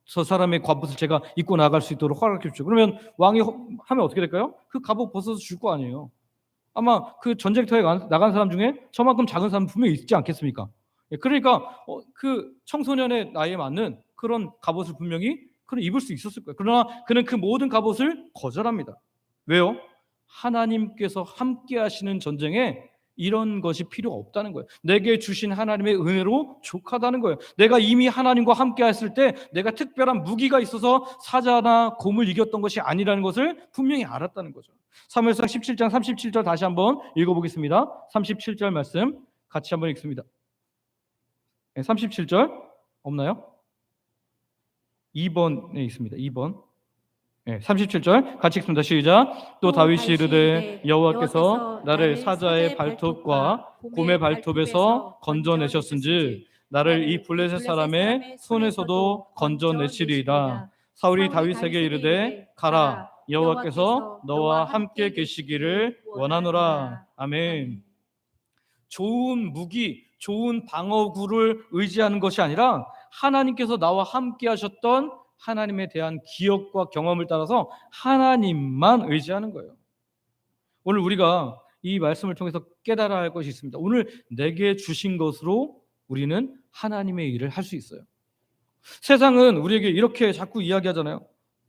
저 사람의 갑옷을 제가 입고 나갈 수 있도록 허락해 주십시오. 그러면 왕이 하면 어떻게 될까요? 그 갑옷 벗어서 줄 거 아니에요. 아마 그 전쟁터에 나간 사람 중에 저만큼 작은 사람 분명히 있지 않겠습니까? 그러니까 그 청소년의 나이에 맞는 그런 갑옷을 분명히 그는 입을 수 있었을 거예요. 그러나 그는 그 모든 갑옷을 거절합니다. 왜요? 하나님께서 함께 하시는 전쟁에 이런 것이 필요 없다는 거예요. 내게 주신 하나님의 은혜로 족하다는 거예요. 내가 이미 하나님과 함께 했을 때 내가 특별한 무기가 있어서 사자나 곰을 이겼던 것이 아니라는 것을 분명히 알았다는 거죠. 사무엘상 17장 37절 다시 한번 읽어보겠습니다. 37절 말씀 같이 한번 읽습니다. 37절 없나요? 2번에 있습니다. 2번. 37절 같이 읽습니다. 시작. 또 다윗이 이르되 여호와께서 나를 사자의 발톱과 곰의 발톱에서 건져내셨은즉 나를 이 블레셋 사람의 손에서도 건져내시리이다. 사울이 다윗에게 이르되 가라, 여호와께서 너와 함께 계시기를 원하노라. 아멘. 좋은 무기, 좋은 방어구를 의지하는 것이 아니라 하나님께서 나와 함께 하셨던 하나님에 대한 기억과 경험을 따라서 하나님만 의지하는 거예요. 오늘 우리가 이 말씀을 통해서 깨달아야 할 것이 있습니다. 오늘 내게 주신 것으로 우리는 하나님의 일을 할 수 있어요. 세상은 우리에게 이렇게 자꾸 이야기하잖아요.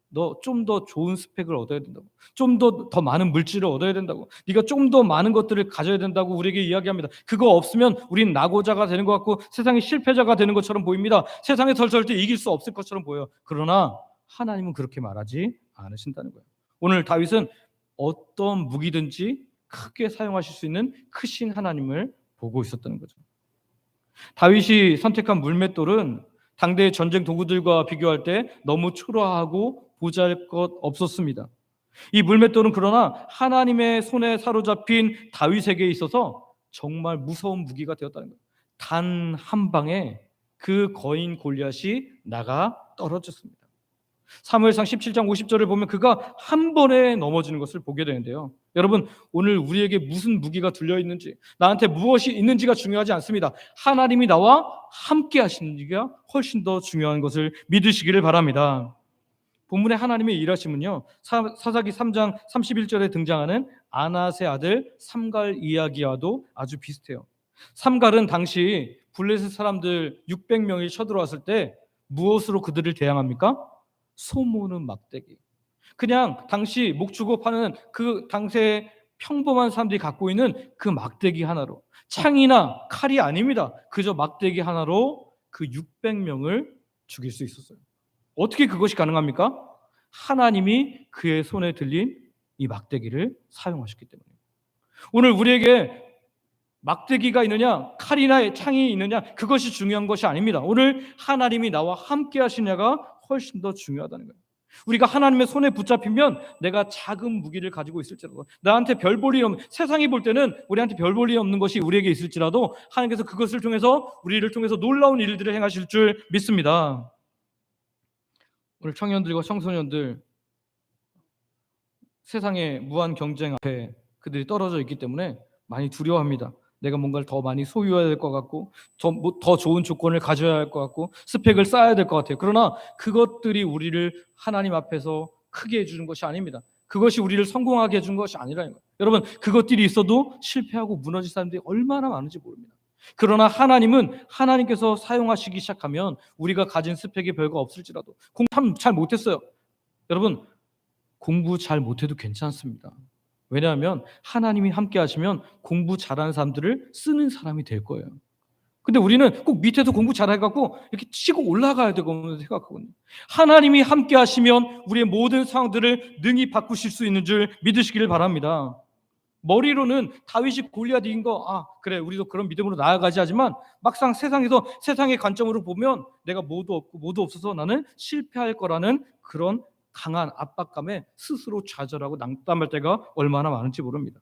너 좀 더 좋은 스펙을 얻어야 된다고, 좀 더 많은 물질을 얻어야 된다고, 네가 좀 더 많은 것들을 가져야 된다고 우리에게 이야기합니다. 그거 없으면 우린 낙오자가 되는 것 같고 세상의 실패자가 되는 것처럼 보입니다. 세상에서 절대 이길 수 없을 것처럼 보여요. 그러나 하나님은 그렇게 말하지 않으신다는 거예요. 오늘 다윗은 어떤 무기든지 크게 사용하실 수 있는 크신 하나님을 보고 있었다는 거죠. 다윗이 선택한 물맷돌은 당대의 전쟁 도구들과 비교할 때 너무 초라하고 보잘것 없었습니다. 이 물맷돌은 그러나 하나님의 손에 사로잡힌 다윗에게 있어서 정말 무서운 무기가 되었다는 거예요. 단 한 방에 그 거인 골리앗이 나가 떨어졌습니다. 사무엘상 17장 50절을 보면 그가 한 번에 넘어지는 것을 보게 되는데요. 여러분, 오늘 우리에게 무슨 무기가 둘려 있는지, 나한테 무엇이 있는지가 중요하지 않습니다. 하나님이 나와 함께 하시는지가 훨씬 더 중요한 것을 믿으시기를 바랍니다. 본문의 하나님의 일하심은요, 사사기 3장 31절에 등장하는 아낫의 아들 삼갈 이야기와도 아주 비슷해요. 삼갈은 당시 블레셋 사람들 600명이 쳐들어왔을 때 무엇으로 그들을 대항합니까? 소모는 막대기. 그냥 당시 목주고 파는 그 당시의 평범한 사람들이 갖고 있는 그 막대기 하나로, 창이나 칼이 아닙니다. 그저 막대기 하나로 그 600명을 죽일 수 있었어요. 어떻게 그것이 가능합니까? 하나님이 그의 손에 들린 이 막대기를 사용하셨기 때문에. 오늘 우리에게 막대기가 있느냐, 칼이나 창이 있느냐, 그것이 중요한 것이 아닙니다. 오늘 하나님이 나와 함께 하시냐가 훨씬 더 중요하다는 거예요. 우리가 하나님의 손에 붙잡히면 내가 작은 무기를 가지고 있을지라도, 나한테 별 볼 일 없는, 세상이 볼 때는 우리한테 별 볼 일 없는 것이 우리에게 있을지라도 하나님께서 그것을 통해서, 우리를 통해서 놀라운 일들을 행하실 줄 믿습니다. 오늘 청년들과 청소년들, 세상의 무한 경쟁 앞에 그들이 떨어져 있기 때문에 많이 두려워합니다. 내가 뭔가를 더 많이 소유해야 될 것 같고, 더 좋은 조건을 가져야 할 것 같고, 스펙을 쌓아야 될 것 같아요. 그러나 그것들이 우리를 하나님 앞에서 크게 해주는 것이 아닙니다. 그것이 우리를 성공하게 해준 것이 아니라는 거예요. 여러분, 그것들이 있어도 실패하고 무너진 사람들이 얼마나 많은지 모릅니다. 그러나 하나님은 하나님께서 사용하시기 시작하면 우리가 가진 스펙이 별거 없을지라도, 공부 잘 못했어요. 여러분, 공부 잘 못해도 괜찮습니다. 왜냐하면 하나님이 함께 하시면 공부 잘하는 사람들을 쓰는 사람이 될 거예요. 근데 우리는 꼭 밑에서 공부 잘해갖고 이렇게 치고 올라가야 되고 생각하거든요. 하나님이 함께 하시면 우리의 모든 상황들을 능히 바꾸실 수 있는 줄 믿으시기를 바랍니다. 머리로는 다윗이 골리앗 이긴 거, 그래, 우리도 그런 믿음으로 나아가지, 하지만 막상 세상에서, 세상의 관점으로 보면 내가 뭐도 없고 뭐도 없어서 나는 실패할 거라는 그런 강한 압박감에 스스로 좌절하고 낙담할 때가 얼마나 많은지 모릅니다.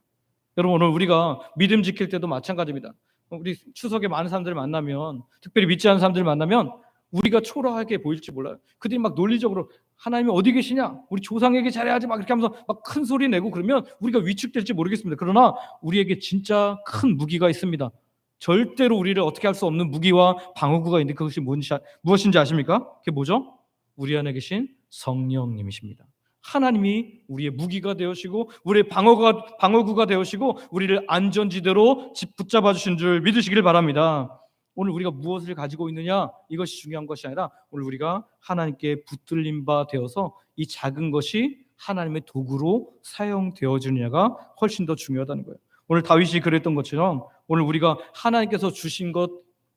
여러분, 오늘 우리가 믿음 지킬 때도 마찬가지입니다. 우리 추석에 많은 사람들을 만나면, 특별히 믿지 않는 사람들을 만나면 우리가 초라하게 보일지 몰라요. 그들이 막 논리적으로 하나님이 어디 계시냐, 우리 조상에게 잘해야지, 막 이렇게 하면서 막 큰 소리 내고 그러면 우리가 위축될지 모르겠습니다. 그러나 우리에게 진짜 큰 무기가 있습니다. 절대로 우리를 어떻게 할 수 없는 무기와 방어구가 있는데 그것이 무엇인지 아십니까? 그게 뭐죠? 우리 안에 계신 성령님이십니다. 하나님이 우리의 무기가 되시고 우리의 방어구가 되시고 우리를 안전지대로 붙잡아 주신 줄 믿으시기를 바랍니다. 오늘 우리가 무엇을 가지고 있느냐, 이것이 중요한 것이 아니라 오늘 우리가 하나님께 붙들린 바 되어서 이 작은 것이 하나님의 도구로 사용되어지느냐가 훨씬 더 중요하다는 거예요. 오늘 다윗이 그랬던 것처럼 오늘 우리가 하나님께서 주신 것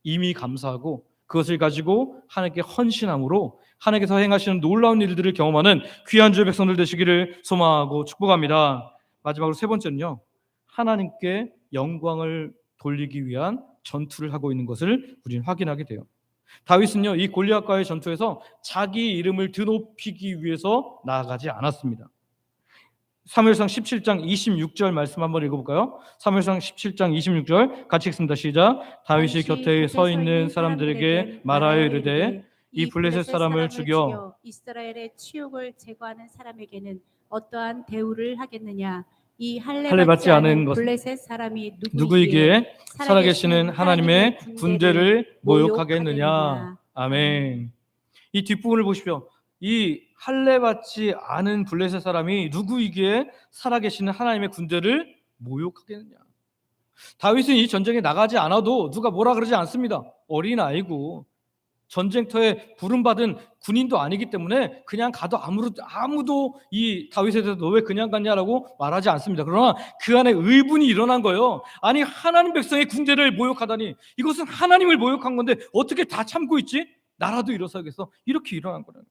이미 감사하고 그것을 가지고 하나님께 헌신함으로 하나님께서 행하시는 놀라운 일들을 경험하는 귀한 주의 백성들 되시기를 소망하고 축복합니다. 마지막으로 세 번째는요. 하나님께 영광을 돌리기 위한 전투를 하고 있는 것을 우리는 확인하게 돼요. 다윗은요, 이 골리앗과의 전투에서 자기 이름을 드높이기 위해서 나아가지 않았습니다. 사무엘상 17장 26절 말씀 한번 읽어볼까요? 사무엘상 17장 26절 같이 읽습니다. 시작. 다윗이 곁에 서 있는 사람들에게 말하여 이르되 이 블레셋 사람을 죽여 이스라엘의 치욕을 제거하는 사람에게는 어떠한 대우를 하겠느냐? 이 할례 받지 않은 것 블레셋 사람이 누구에게 살아계시는 하나님의 군대를 모욕하겠느냐? 아멘. 이 뒷부분을 보십시오. 이 할례 받지 않은 블레셋 사람이 누구이기에 살아계시는 하나님의 군대를 모욕하겠느냐? 다윗은 이 전쟁에 나가지 않아도 누가 뭐라 그러지 않습니다. 어린아이고 전쟁터에 부름받은 군인도 아니기 때문에 그냥 가도 아무도 이 다윗에 대해서 너 왜 그냥 갔냐라고 말하지 않습니다. 그러나 그 안에 의분이 일어난 거예요. 아니 하나님 백성의 군대를 모욕하다니 이것은 하나님을 모욕한 건데 어떻게 다 참고 있지? 나라도 일어서겠어? 이렇게 일어난 거예요.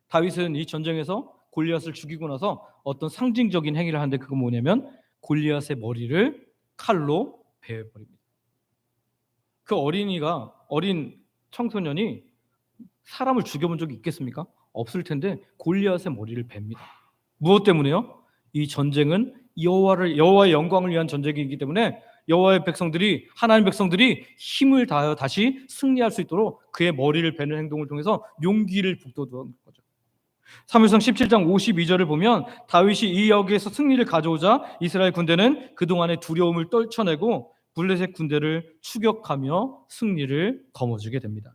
다윗은 이 전쟁에서 골리앗을 죽이고 나서 어떤 상징적인 행위를 하는데 그건 뭐냐면 골리앗의 머리를 칼로 베어버립니다. 그 어린 청소년이 사람을 죽여본 적이 있겠습니까? 없을 텐데 골리앗의 머리를 베입니다. 무엇 때문에요? 이 전쟁은 여호와의 영광을 위한 전쟁이기 때문에 여호와의 백성들이 하나님 백성들이 힘을 다하여 다시 승리할 수 있도록 그의 머리를 베는 행동을 통해서 용기를 북돋우는 거죠. 사무엘상 17장 52절을 보면 다윗이 이 여기에서 승리를 가져오자 이스라엘 군대는 그동안의 두려움을 떨쳐내고 블레셋 군대를 추격하며 승리를 거머쥐게 됩니다.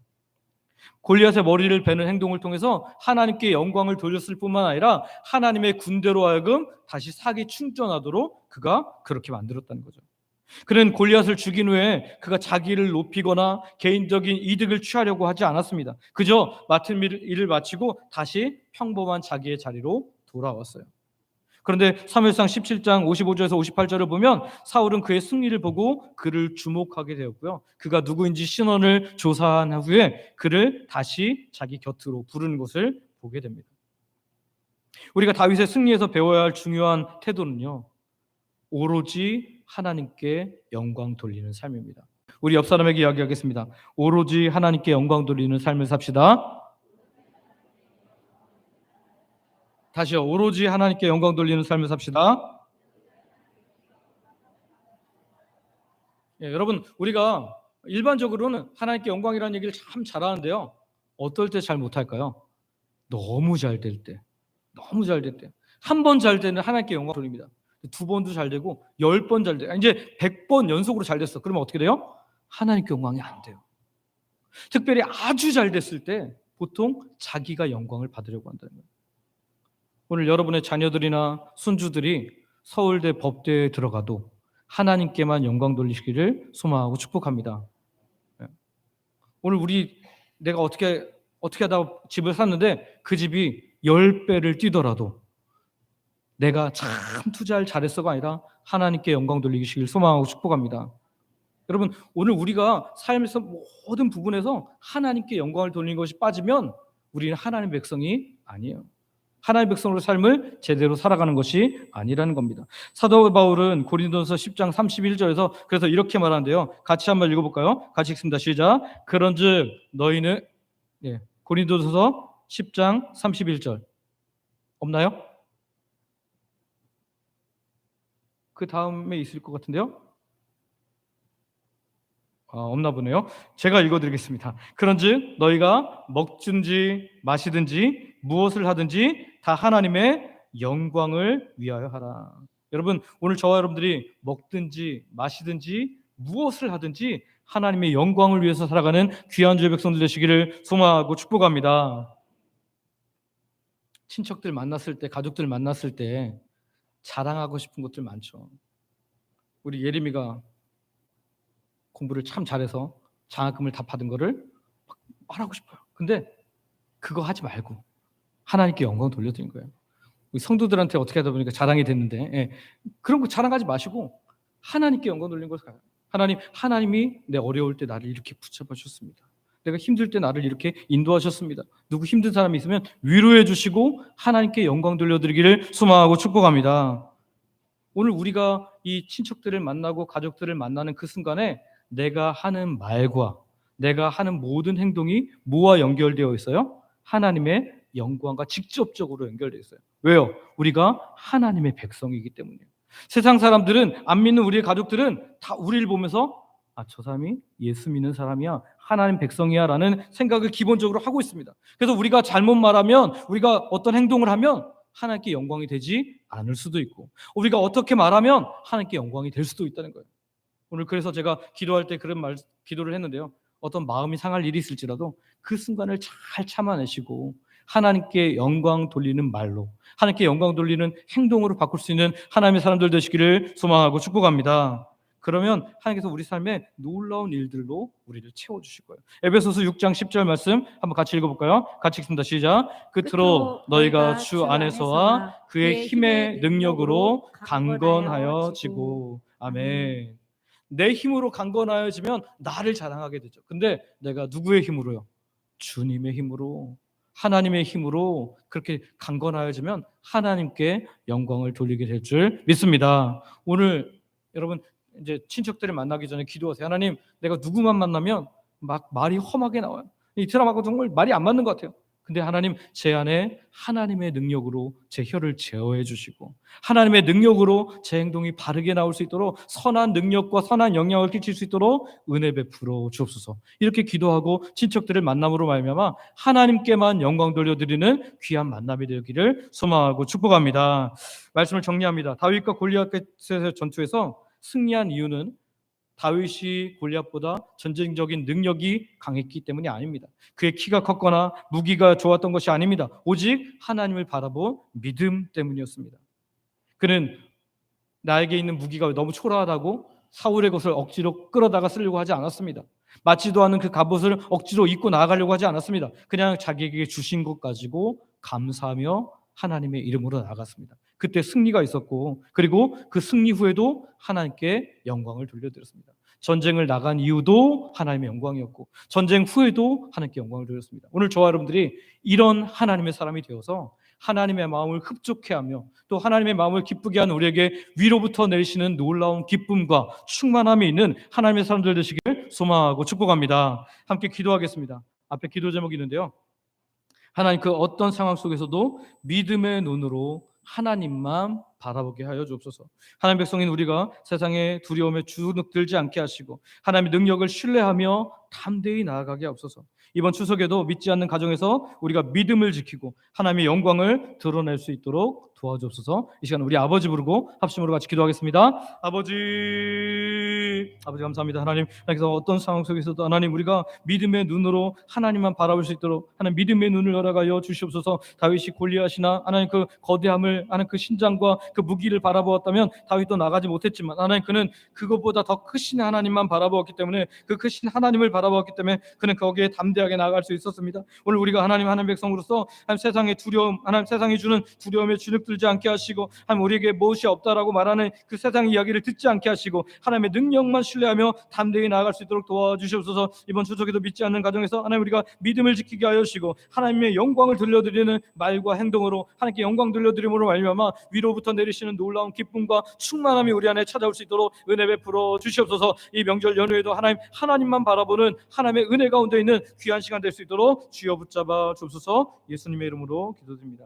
골리앗의 머리를 베는 행동을 통해서 하나님께 영광을 돌렸을 뿐만 아니라 하나님의 군대로 하여금 다시 사기 충전하도록 그가 그렇게 만들었다는 거죠. 그는 골리앗을 죽인 후에 그가 자기를 높이거나 개인적인 이득을 취하려고 하지 않았습니다. 그저 맡은 일을 마치고 다시 평범한 자기의 자리로 돌아왔어요. 그런데 사무엘상 17장 55절에서 58절을 보면 사울은 그의 승리를 보고 그를 주목하게 되었고요. 그가 누구인지 신원을 조사한 후에 그를 다시 자기 곁으로 부르는 것을 보게 됩니다. 우리가 다윗의 승리에서 배워야 할 중요한 태도는요. 오로지 하나님께 영광 돌리는 삶입니다. 우리 옆 사람에게 이야기하겠습니다. 오로지 하나님께 영광 돌리는 삶을 삽시다. 다시요. 오로지 하나님께 영광 돌리는 삶을 삽시다. 여러분 우리가 일반적으로는 하나님께 영광이라는 얘기를 참 잘하는데요. 어떨 때 잘 못할까요? 너무 잘 될 때. 너무 잘 될 때. 한 번 잘 되는 하나님께 영광 돌립니다. 두 번도 잘 되고 10번 잘 돼. 이제 100번 연속으로 잘 됐어. 그러면 어떻게 돼요? 하나님께 영광이 안 돼요. 특별히 아주 잘 됐을 때 보통 자기가 영광을 받으려고 한다는 거예요. 오늘 여러분의 자녀들이나 손주들이 서울대 법대에 들어가도 하나님께만 영광 돌리시기를 소망하고 축복합니다. 오늘 내가 어떻게 하다 집을 샀는데 그 집이 10배를 뛰더라도 내가 참 투자를 잘했어가 아니라 하나님께 영광 돌리시길 소망하고 축복합니다. 여러분 오늘 우리가 삶에서 모든 부분에서 하나님께 영광을 돌리는 것이 빠지면 우리는 하나님의 백성이 아니에요. 하나님의 백성으로 삶을 제대로 살아가는 것이 아니라는 겁니다. 사도 바울은 고린도서 10장 31절에서 그래서 이렇게 말하는데요. 같이 한번 읽어볼까요? 같이 읽습니다. 시작. 그런즉 너희는 고린도서 10장 31절 없나요? 그 다음에 있을 것 같은데요. 없나 보네요. 제가 읽어드리겠습니다. 그런즉 너희가 먹든지 마시든지 무엇을 하든지 다 하나님의 영광을 위하여 하라. 여러분 오늘 저와 여러분들이 먹든지 마시든지 무엇을 하든지 하나님의 영광을 위해서 살아가는 귀한 주의 백성들 되시기를 소망하고 축복합니다. 친척들 만났을 때 가족들 만났을 때 자랑하고 싶은 것들 많죠. 우리 예림이가 공부를 참 잘해서 장학금을 다 받은 거를 말하고 싶어요. 근데 그거 하지 말고 하나님께 영광 돌려드린 거예요. 성도들한테 어떻게 하다 보니까 자랑이 됐는데, 예. 그런 거 자랑하지 마시고 하나님께 영광 돌리는 것을 가요. 하나님이 내 어려울 때 나를 이렇게 붙잡아 주셨습니다. 내가 힘들 때 나를 이렇게 인도하셨습니다. 누구 힘든 사람이 있으면 위로해 주시고 하나님께 영광 돌려드리기를 소망하고 축복합니다. 오늘 우리가 이 친척들을 만나고 가족들을 만나는 그 순간에 내가 하는 말과 내가 하는 모든 행동이 뭐와 연결되어 있어요? 하나님의 영광과 직접적으로 연결되어 있어요. 왜요? 우리가 하나님의 백성이기 때문이에요. 세상 사람들은, 안 믿는 우리의 가족들은 다 우리를 보면서 저 사람이 예수 믿는 사람이야, 하나님 백성이야 라는 생각을 기본적으로 하고 있습니다. 그래서 우리가 잘못 말하면, 우리가 어떤 행동을 하면 하나님께 영광이 되지 않을 수도 있고, 우리가 어떻게 말하면 하나님께 영광이 될 수도 있다는 거예요. 오늘 그래서 제가 기도할 때 그런 기도를 했는데요. 어떤 마음이 상할 일이 있을지라도 그 순간을 잘 참아내시고 하나님께 영광 돌리는 말로, 하나님께 영광 돌리는 행동으로 바꿀 수 있는 하나님의 사람들 되시기를 소망하고 축복합니다. 그러면 하나님께서 우리 삶에 놀라운 일들로 우리를 채워주실 거예요. 에베소서 6장 10절 말씀 한번 같이 읽어볼까요? 같이 읽습니다. 시작. 끝으로 너희가 주 안에서와 그의 힘의 능력으로 강건하여지고. 아멘. 내 힘으로 강건하여지면 나를 자랑하게 되죠. 근데 내가 누구의 힘으로요? 주님의 힘으로, 하나님의 힘으로 그렇게 강건하여지면 하나님께 영광을 돌리게 될 줄 믿습니다. 오늘 여러분 이제 친척들을 만나기 전에 기도하세요. 하나님, 내가 누구만 만나면 막 말이 험하게 나와요. 이 사람하고 정말 말이 안 맞는 것 같아요. 근데 하나님, 제 안에 하나님의 능력으로 제 혀를 제어해 주시고 하나님의 능력으로 제 행동이 바르게 나올 수 있도록 선한 능력과 선한 영향을 끼칠 수 있도록 은혜 베풀어 주옵소서. 이렇게 기도하고 친척들을 만남으로 말미암아 하나님께만 영광 돌려드리는 귀한 만남이 되기를 소망하고 축복합니다. 말씀을 정리합니다. 다윗과 골리앗의 전투에서 승리한 이유는 다윗이 골리앗보다 전쟁적인 능력이 강했기 때문이 아닙니다. 그의 키가 컸거나 무기가 좋았던 것이 아닙니다. 오직 하나님을 바라본 믿음 때문이었습니다. 그는 나에게 있는 무기가 너무 초라하다고 사울의 것을 억지로 끌어다가 쓰려고 하지 않았습니다. 맞지도 않은 그 갑옷을 억지로 입고 나아가려고 하지 않았습니다. 그냥 자기에게 주신 것 가지고 감사하며 하나님의 이름으로 나아갔습니다. 그때 승리가 있었고, 그리고 그 승리 후에도 하나님께 영광을 돌려드렸습니다. 전쟁을 나간 이유도 하나님의 영광이었고, 전쟁 후에도 하나님께 영광을 돌렸습니다. 오늘 저와 여러분들이 이런 하나님의 사람이 되어서 하나님의 마음을 흡족해 하며 또 하나님의 마음을 기쁘게 하는 우리에게 위로부터 내리시는 놀라운 기쁨과 충만함이 있는 하나님의 사람들 되시길 소망하고 축복합니다. 함께 기도하겠습니다. 앞에 기도 제목이 있는데요. 하나님, 그 어떤 상황 속에서도 믿음의 눈으로 하나님만 바라보게 하여 주옵소서. 하나님 백성인 우리가 세상의 두려움에 주눅들지 않게 하시고 하나님의 능력을 신뢰하며 담대히 나아가게 하옵소서. 이번 추석에도 믿지 않는 가정에서 우리가 믿음을 지키고 하나님의 영광을 드러낼 수 있도록 도와주옵소서. 이 시간 우리 아버지 부르고 합심으로 같이 기도하겠습니다. 아버지 감사합니다. 하나님께서 어떤 상황 속에서도 하나님, 우리가 믿음의 눈으로 하나님만 바라볼 수 있도록 하나님 믿음의 눈을 열어가여 주시옵소서. 다윗이 골리앗이나 하나님 그 거대함을, 하나님 그 신장과 그 무기를 바라보았다면 다윗도 나가지 못했지만 하나님, 그는 그것보다 더 크신 하나님만 바라보았기 때문에, 그 크신 하나님을 바라보았기 때문에 그는 거기에 담대하게 나아갈 수 있었습니다. 오늘 우리가 하나님 백성으로서 하나님 세상의 두려움, 하나님 세상이 주는 두려움에 주눅들지 않게 하시고 하나님 우리에게 무엇이 없다라고 말하는 그 세상 이야기를 듣지 않게 하시고 하나님의 능력만 신뢰하며 담대히 나아갈 수 있도록 도와주시옵소서. 이번 추석에도 믿지 않는 가정에서 하나님, 우리가 믿음을 지키게 하여 주시고 하나님의 영광을 돌려드리는 말과 행동으로 하나님께 영광 돌려드림으로 말미암아 위로부터 내리시는 놀라운 기쁨과 충만함이 우리 안에 찾아올 수 있도록 은혜 베풀어 주시옵소서. 이 명절 연휴에도 하나님만 바라보는 하나님의 은혜 가운데 있는 귀한 시간 될 수 있도록 주여 붙잡아 주옵소서. 예수님의 이름으로 기도드립니다.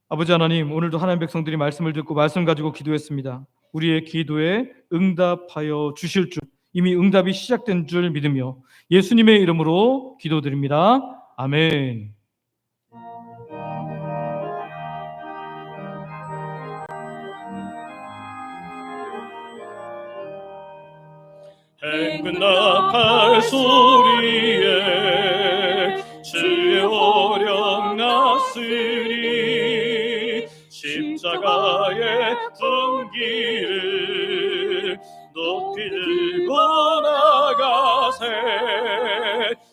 아버지 하나님, 오늘도 하나님 백성들이 말씀을 듣고 말씀 가지고 기도했습니다. 우리의 기도에 응답하여 주실 줄, 이미 응답이 시작된 줄 믿으며 예수님의 이름으로 기도드립니다. 아멘. 행군답할 소리에 주의 오령 났으리 십자가의 분기를 높이 들고 나가세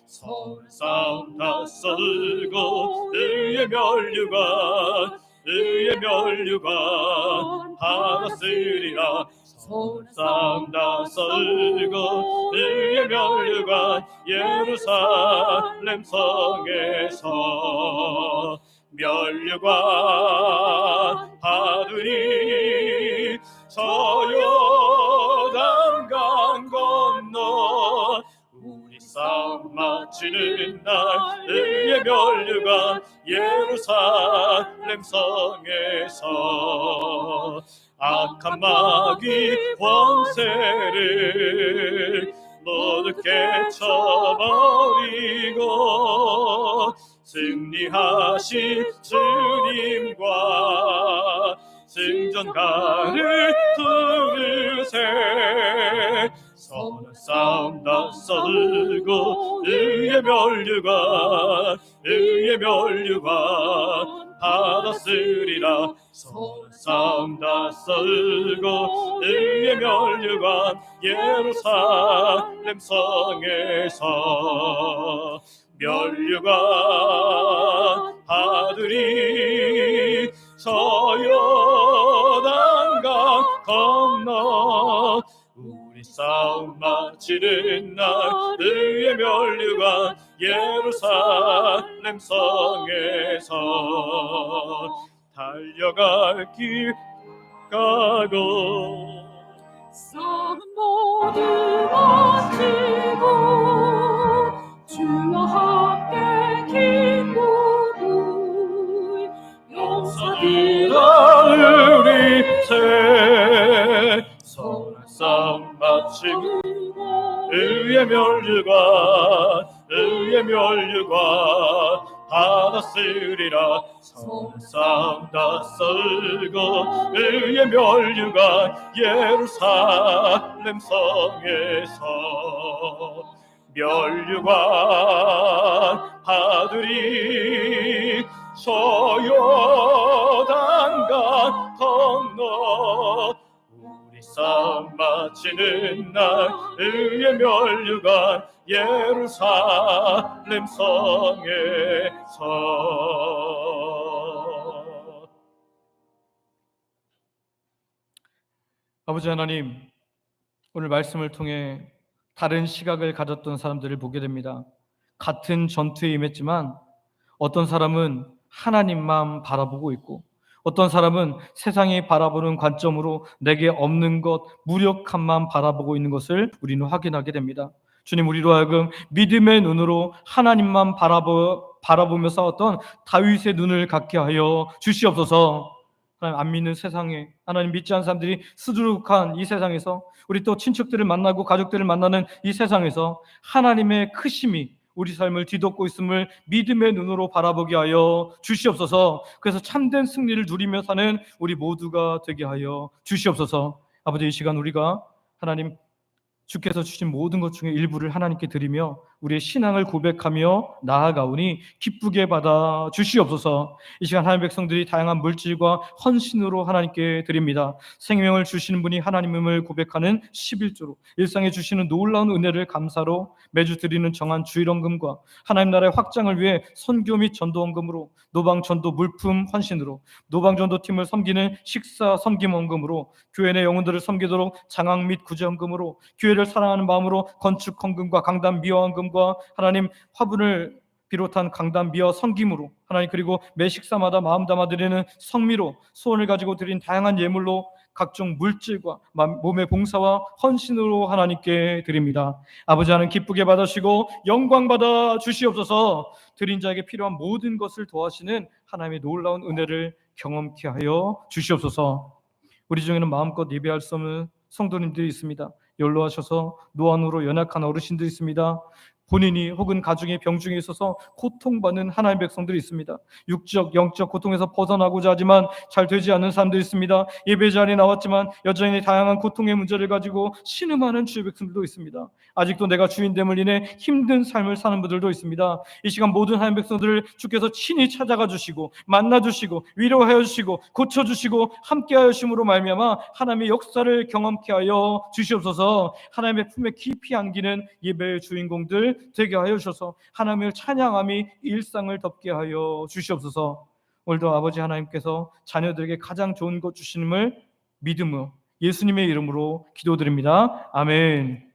서울 싸움 다 써들고 의의 의의 면류관 의의 면류관 받았으리라. 손삼 다 썰고 의의 면류관 예루살렘 성에서 면류관 받으니 서요단강 건너 우리 싸움 마치는 날 의의 면류관 예루살렘 성에서 악한 마귀 왕세를 모두 깨쳐버리고 승리하신 주님과 승전가를 두르세. 선한 싸움 다 서들고 의의 면류관 받았으리라. 선한 싸움 다 서들고 의의 면류관 예루살렘 성에서 면류관 받으리 서요단강 건너 우리 싸움 마치는 날 의의 면류관 예루살렘 성에서 달려갈 길 가고 싸움 모두 마치고 주와 함께 긴 무리 용서리라. 우리 새 선한 싸움 마치고 의의 면류관 받았으리라. 선한 싸움 다 썰고 의의 면류관 예루살렘 성에서 면류관 받으리 서요단강 건너 우리 싸움 마치는 날 의의 면류관 예루살렘 성에서. 아버지 하나님, 오늘 말씀을 통해 다른 시각을 가졌던 사람들을 보게 됩니다. 같은 전투에 임했지만 어떤 사람은 하나님만 바라보고 있고 어떤 사람은 세상이 바라보는 관점으로 내게 없는 것, 무력함만 바라보고 있는 것을 우리는 확인하게 됩니다. 주님, 우리로 하여금 믿음의 눈으로 하나님만 바라보며 싸웠던 다윗의 눈을 갖게 하여 주시옵소서. 하나님, 안 믿는 세상에, 하나님 믿지 않는 사람들이 수두룩한 이 세상에서, 우리 또 친척들을 만나고 가족들을 만나는 이 세상에서 하나님의 크심이 우리 삶을 뒤덮고 있음을 믿음의 눈으로 바라보게 하여 주시옵소서. 그래서 참된 승리를 누리며 사는 우리 모두가 되게 하여 주시옵소서. 아버지, 이 시간 우리가 하나님 주께서 주신 모든 것 중에 일부를 하나님께 드리며 우리의 신앙을 고백하며 나아가오니 기쁘게 받아 주시옵소서. 이 시간 하나님 백성들이 다양한 물질과 헌신으로 하나님께 드립니다. 생명을 주시는 분이 하나님임을 고백하는 11조로, 일상에 주시는 놀라운 은혜를 감사로 매주 드리는 정한 주일헌금과 하나님 나라의 확장을 위해 선교 및 전도헌금으로, 노방전도 물품 헌신으로, 노방전도팀을 섬기는 식사 섬김헌금으로, 교회 내 영혼들을 섬기도록 장학 및 구제헌금으로, 교회를 사랑하는 마음으로 건축헌금과 강단 미화헌금과 하나님 화분을 비롯한 강단 미화 섬김으로, 하나님 그리고 매 식사마다 마음 담아 드리는 성미로, 소원을 가지고 드린 다양한 예물로, 각종 물질과 몸의 봉사와 헌신으로 하나님께 드립니다. 아버지 하나님 기쁘게 받으시고 영광 받아 주시옵소서. 드린 자에게 필요한 모든 것을 도와시는 하나님의 놀라운 은혜를 경험케 하여 주시옵소서. 우리 중에는 마음껏 예배할 수 없는 성도님들이 있습니다. 연로하셔서 노안으로 연약한 어르신들이 있습니다. 본인이 혹은 가족이 병중에 있어서 고통받는 하나님의 백성들이 있습니다. 육적, 영적 고통에서 벗어나고자 하지만 잘 되지 않는 사람들이 있습니다. 예배 자리에 나왔지만 여전히 다양한 고통의 문제를 가지고 신음하는 주의 백성들도 있습니다. 아직도 내가 주인됨을 인해 힘든 삶을 사는 분들도 있습니다. 이 시간 모든 하나님의 백성들을 주께서 친히 찾아가 주시고 만나 주시고 위로하여 주시고 고쳐 주시고 함께하여 주심으로 말미암아 하나님의 역사를 경험케 하여 주시옵소서. 하나님의 품에 깊이 안기는 예배의 주인공들 되게 하여 주셔서 하나님을 찬양함이 일상을 덮게 하여 주시옵소서. 오늘도 아버지 하나님께서 자녀들에게 가장 좋은 것 주시님을 믿음으로 예수님의 이름으로 기도드립니다. 아멘.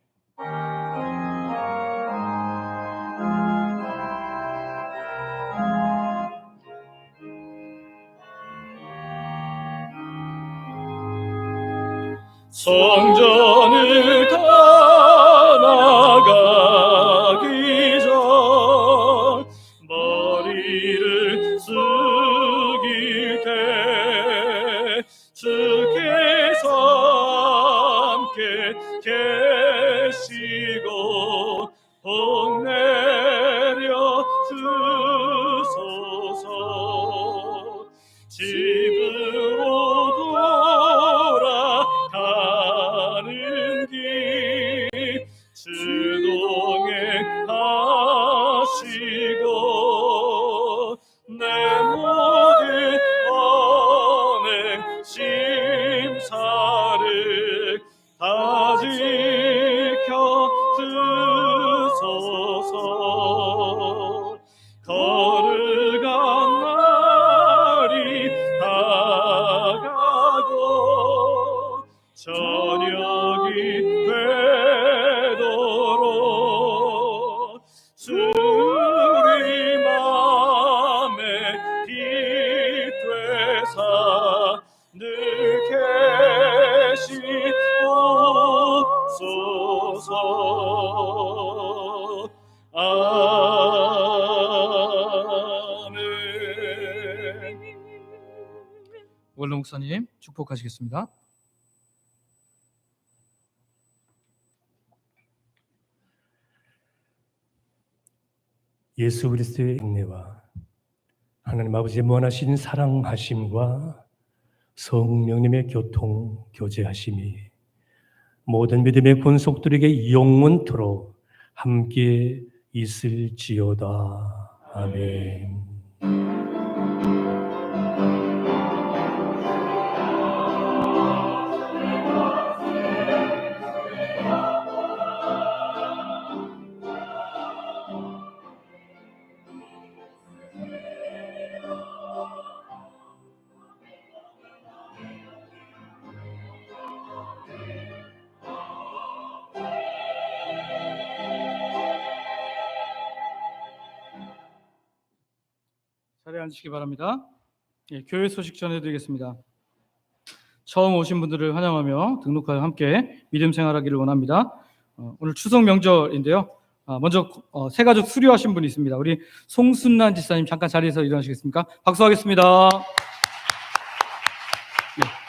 성전을 떠나가기 전 머리를 숙일 때 주께서 함께 계시고 복 내려 주소서. 집으로 돌아가는 길 주동행하시고 내 모든 언행 심사를 다 지켜 주소서. 거룩한 날이 다가고 저녁이 되도록 우리 맘에 빛 되사 늘 계시옵소서. 아멘. 원로 목사님 축복하시겠습니다. 예수 그리스도의 은혜와 하나님 아버지의 무한하신 사랑하심과 성령님의 교통 교제하심이 모든 믿음의 권속들에게 영원토록 함께 있을지어다. 아멘. 자리에 앉으시기 바랍니다. 교회 소식 전해드리겠습니다. 처음 오신 분들을 환영하며 등록하여 함께 믿음 생활하기를 원합니다. 오늘 추석 명절인데요. 먼저 새가족 수료하신 분이 있습니다. 우리 송순란 지사님 잠깐 자리에서 일어나시겠습니까? 박수하겠습니다.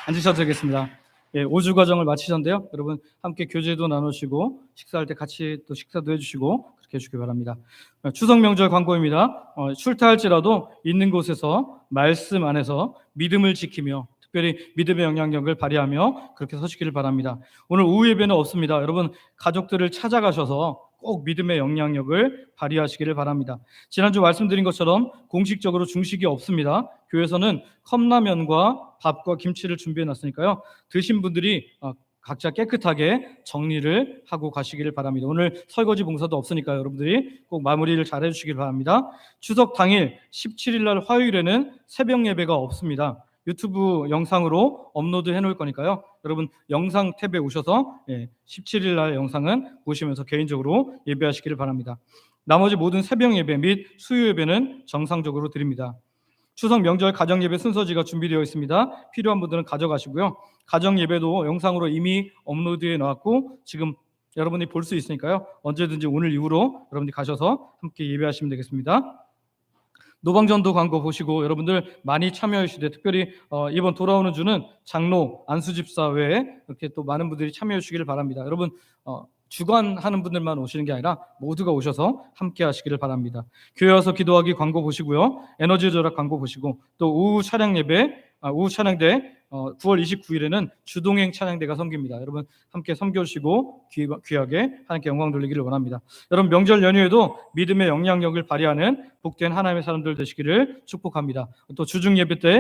앉으셔도 되겠습니다. 5주 과정을 마치셨는데요. 여러분 함께 교제도 나누시고 식사할 때 같이 또 식사도 해주시고 그렇게 해주시기 바랍니다. 추석 명절 광고입니다. 출타할지라도 있는 곳에서 말씀 안에서 믿음을 지키며 특별히 믿음의 영향력을 발휘하며 그렇게 서시기를 바랍니다. 오늘 오후 예배는 없습니다. 여러분 가족들을 찾아가셔서 꼭 믿음의 영향력을 발휘하시기를 바랍니다. 지난주 말씀드린 것처럼 공식적으로 중식이 없습니다. 교회에서는 컵라면과 밥과 김치를 준비해 놨으니까요. 드신 분들이 각자 깨끗하게 정리를 하고 가시기를 바랍니다. 오늘 설거지 봉사도 없으니까 여러분들이 꼭 마무리를 잘 해주시길 바랍니다. 추석 당일 17일 날 화요일에는 새벽 예배가 없습니다. 유튜브 영상으로 업로드 해놓을 거니까요. 여러분 영상 탭에 오셔서 17일 날 영상은 보시면서 개인적으로 예배하시기를 바랍니다. 나머지 모든 새벽 예배 및 수요 예배는 정상적으로 드립니다. 추석 명절 가정 예배 순서지가 준비되어 있습니다. 필요한 분들은 가져가시고요. 가정 예배도 영상으로 이미 업로드해 놨고 지금 여러분이 볼 수 있으니까요. 언제든지 오늘 이후로 여러분들이 가셔서 함께 예배하시면 되겠습니다. 노방전도 광고 보시고 여러분들 많이 참여해 주시되 특별히 이번 돌아오는 주는 장로 안수집사 외에 이렇게 또 많은 분들이 참여해 주시기를 바랍니다. 여러분 주관하는 분들만 오시는 게 아니라 모두가 오셔서 함께 하시기를 바랍니다. 교회 와서 기도하기 광고 보시고요. 에너지 절약 광고 보시고 또 오후 찬양 예배, 오후 찬양대 9월 29일에는 주동행 찬양대가 섬깁니다. 여러분 함께 섬겨주시고 귀하게 하나님께 영광 돌리기를 원합니다. 여러분 명절 연휴에도 믿음의 영향력을 발휘하는 복된 하나님의 사람들 되시기를 축복합니다. 또 주중 예배 때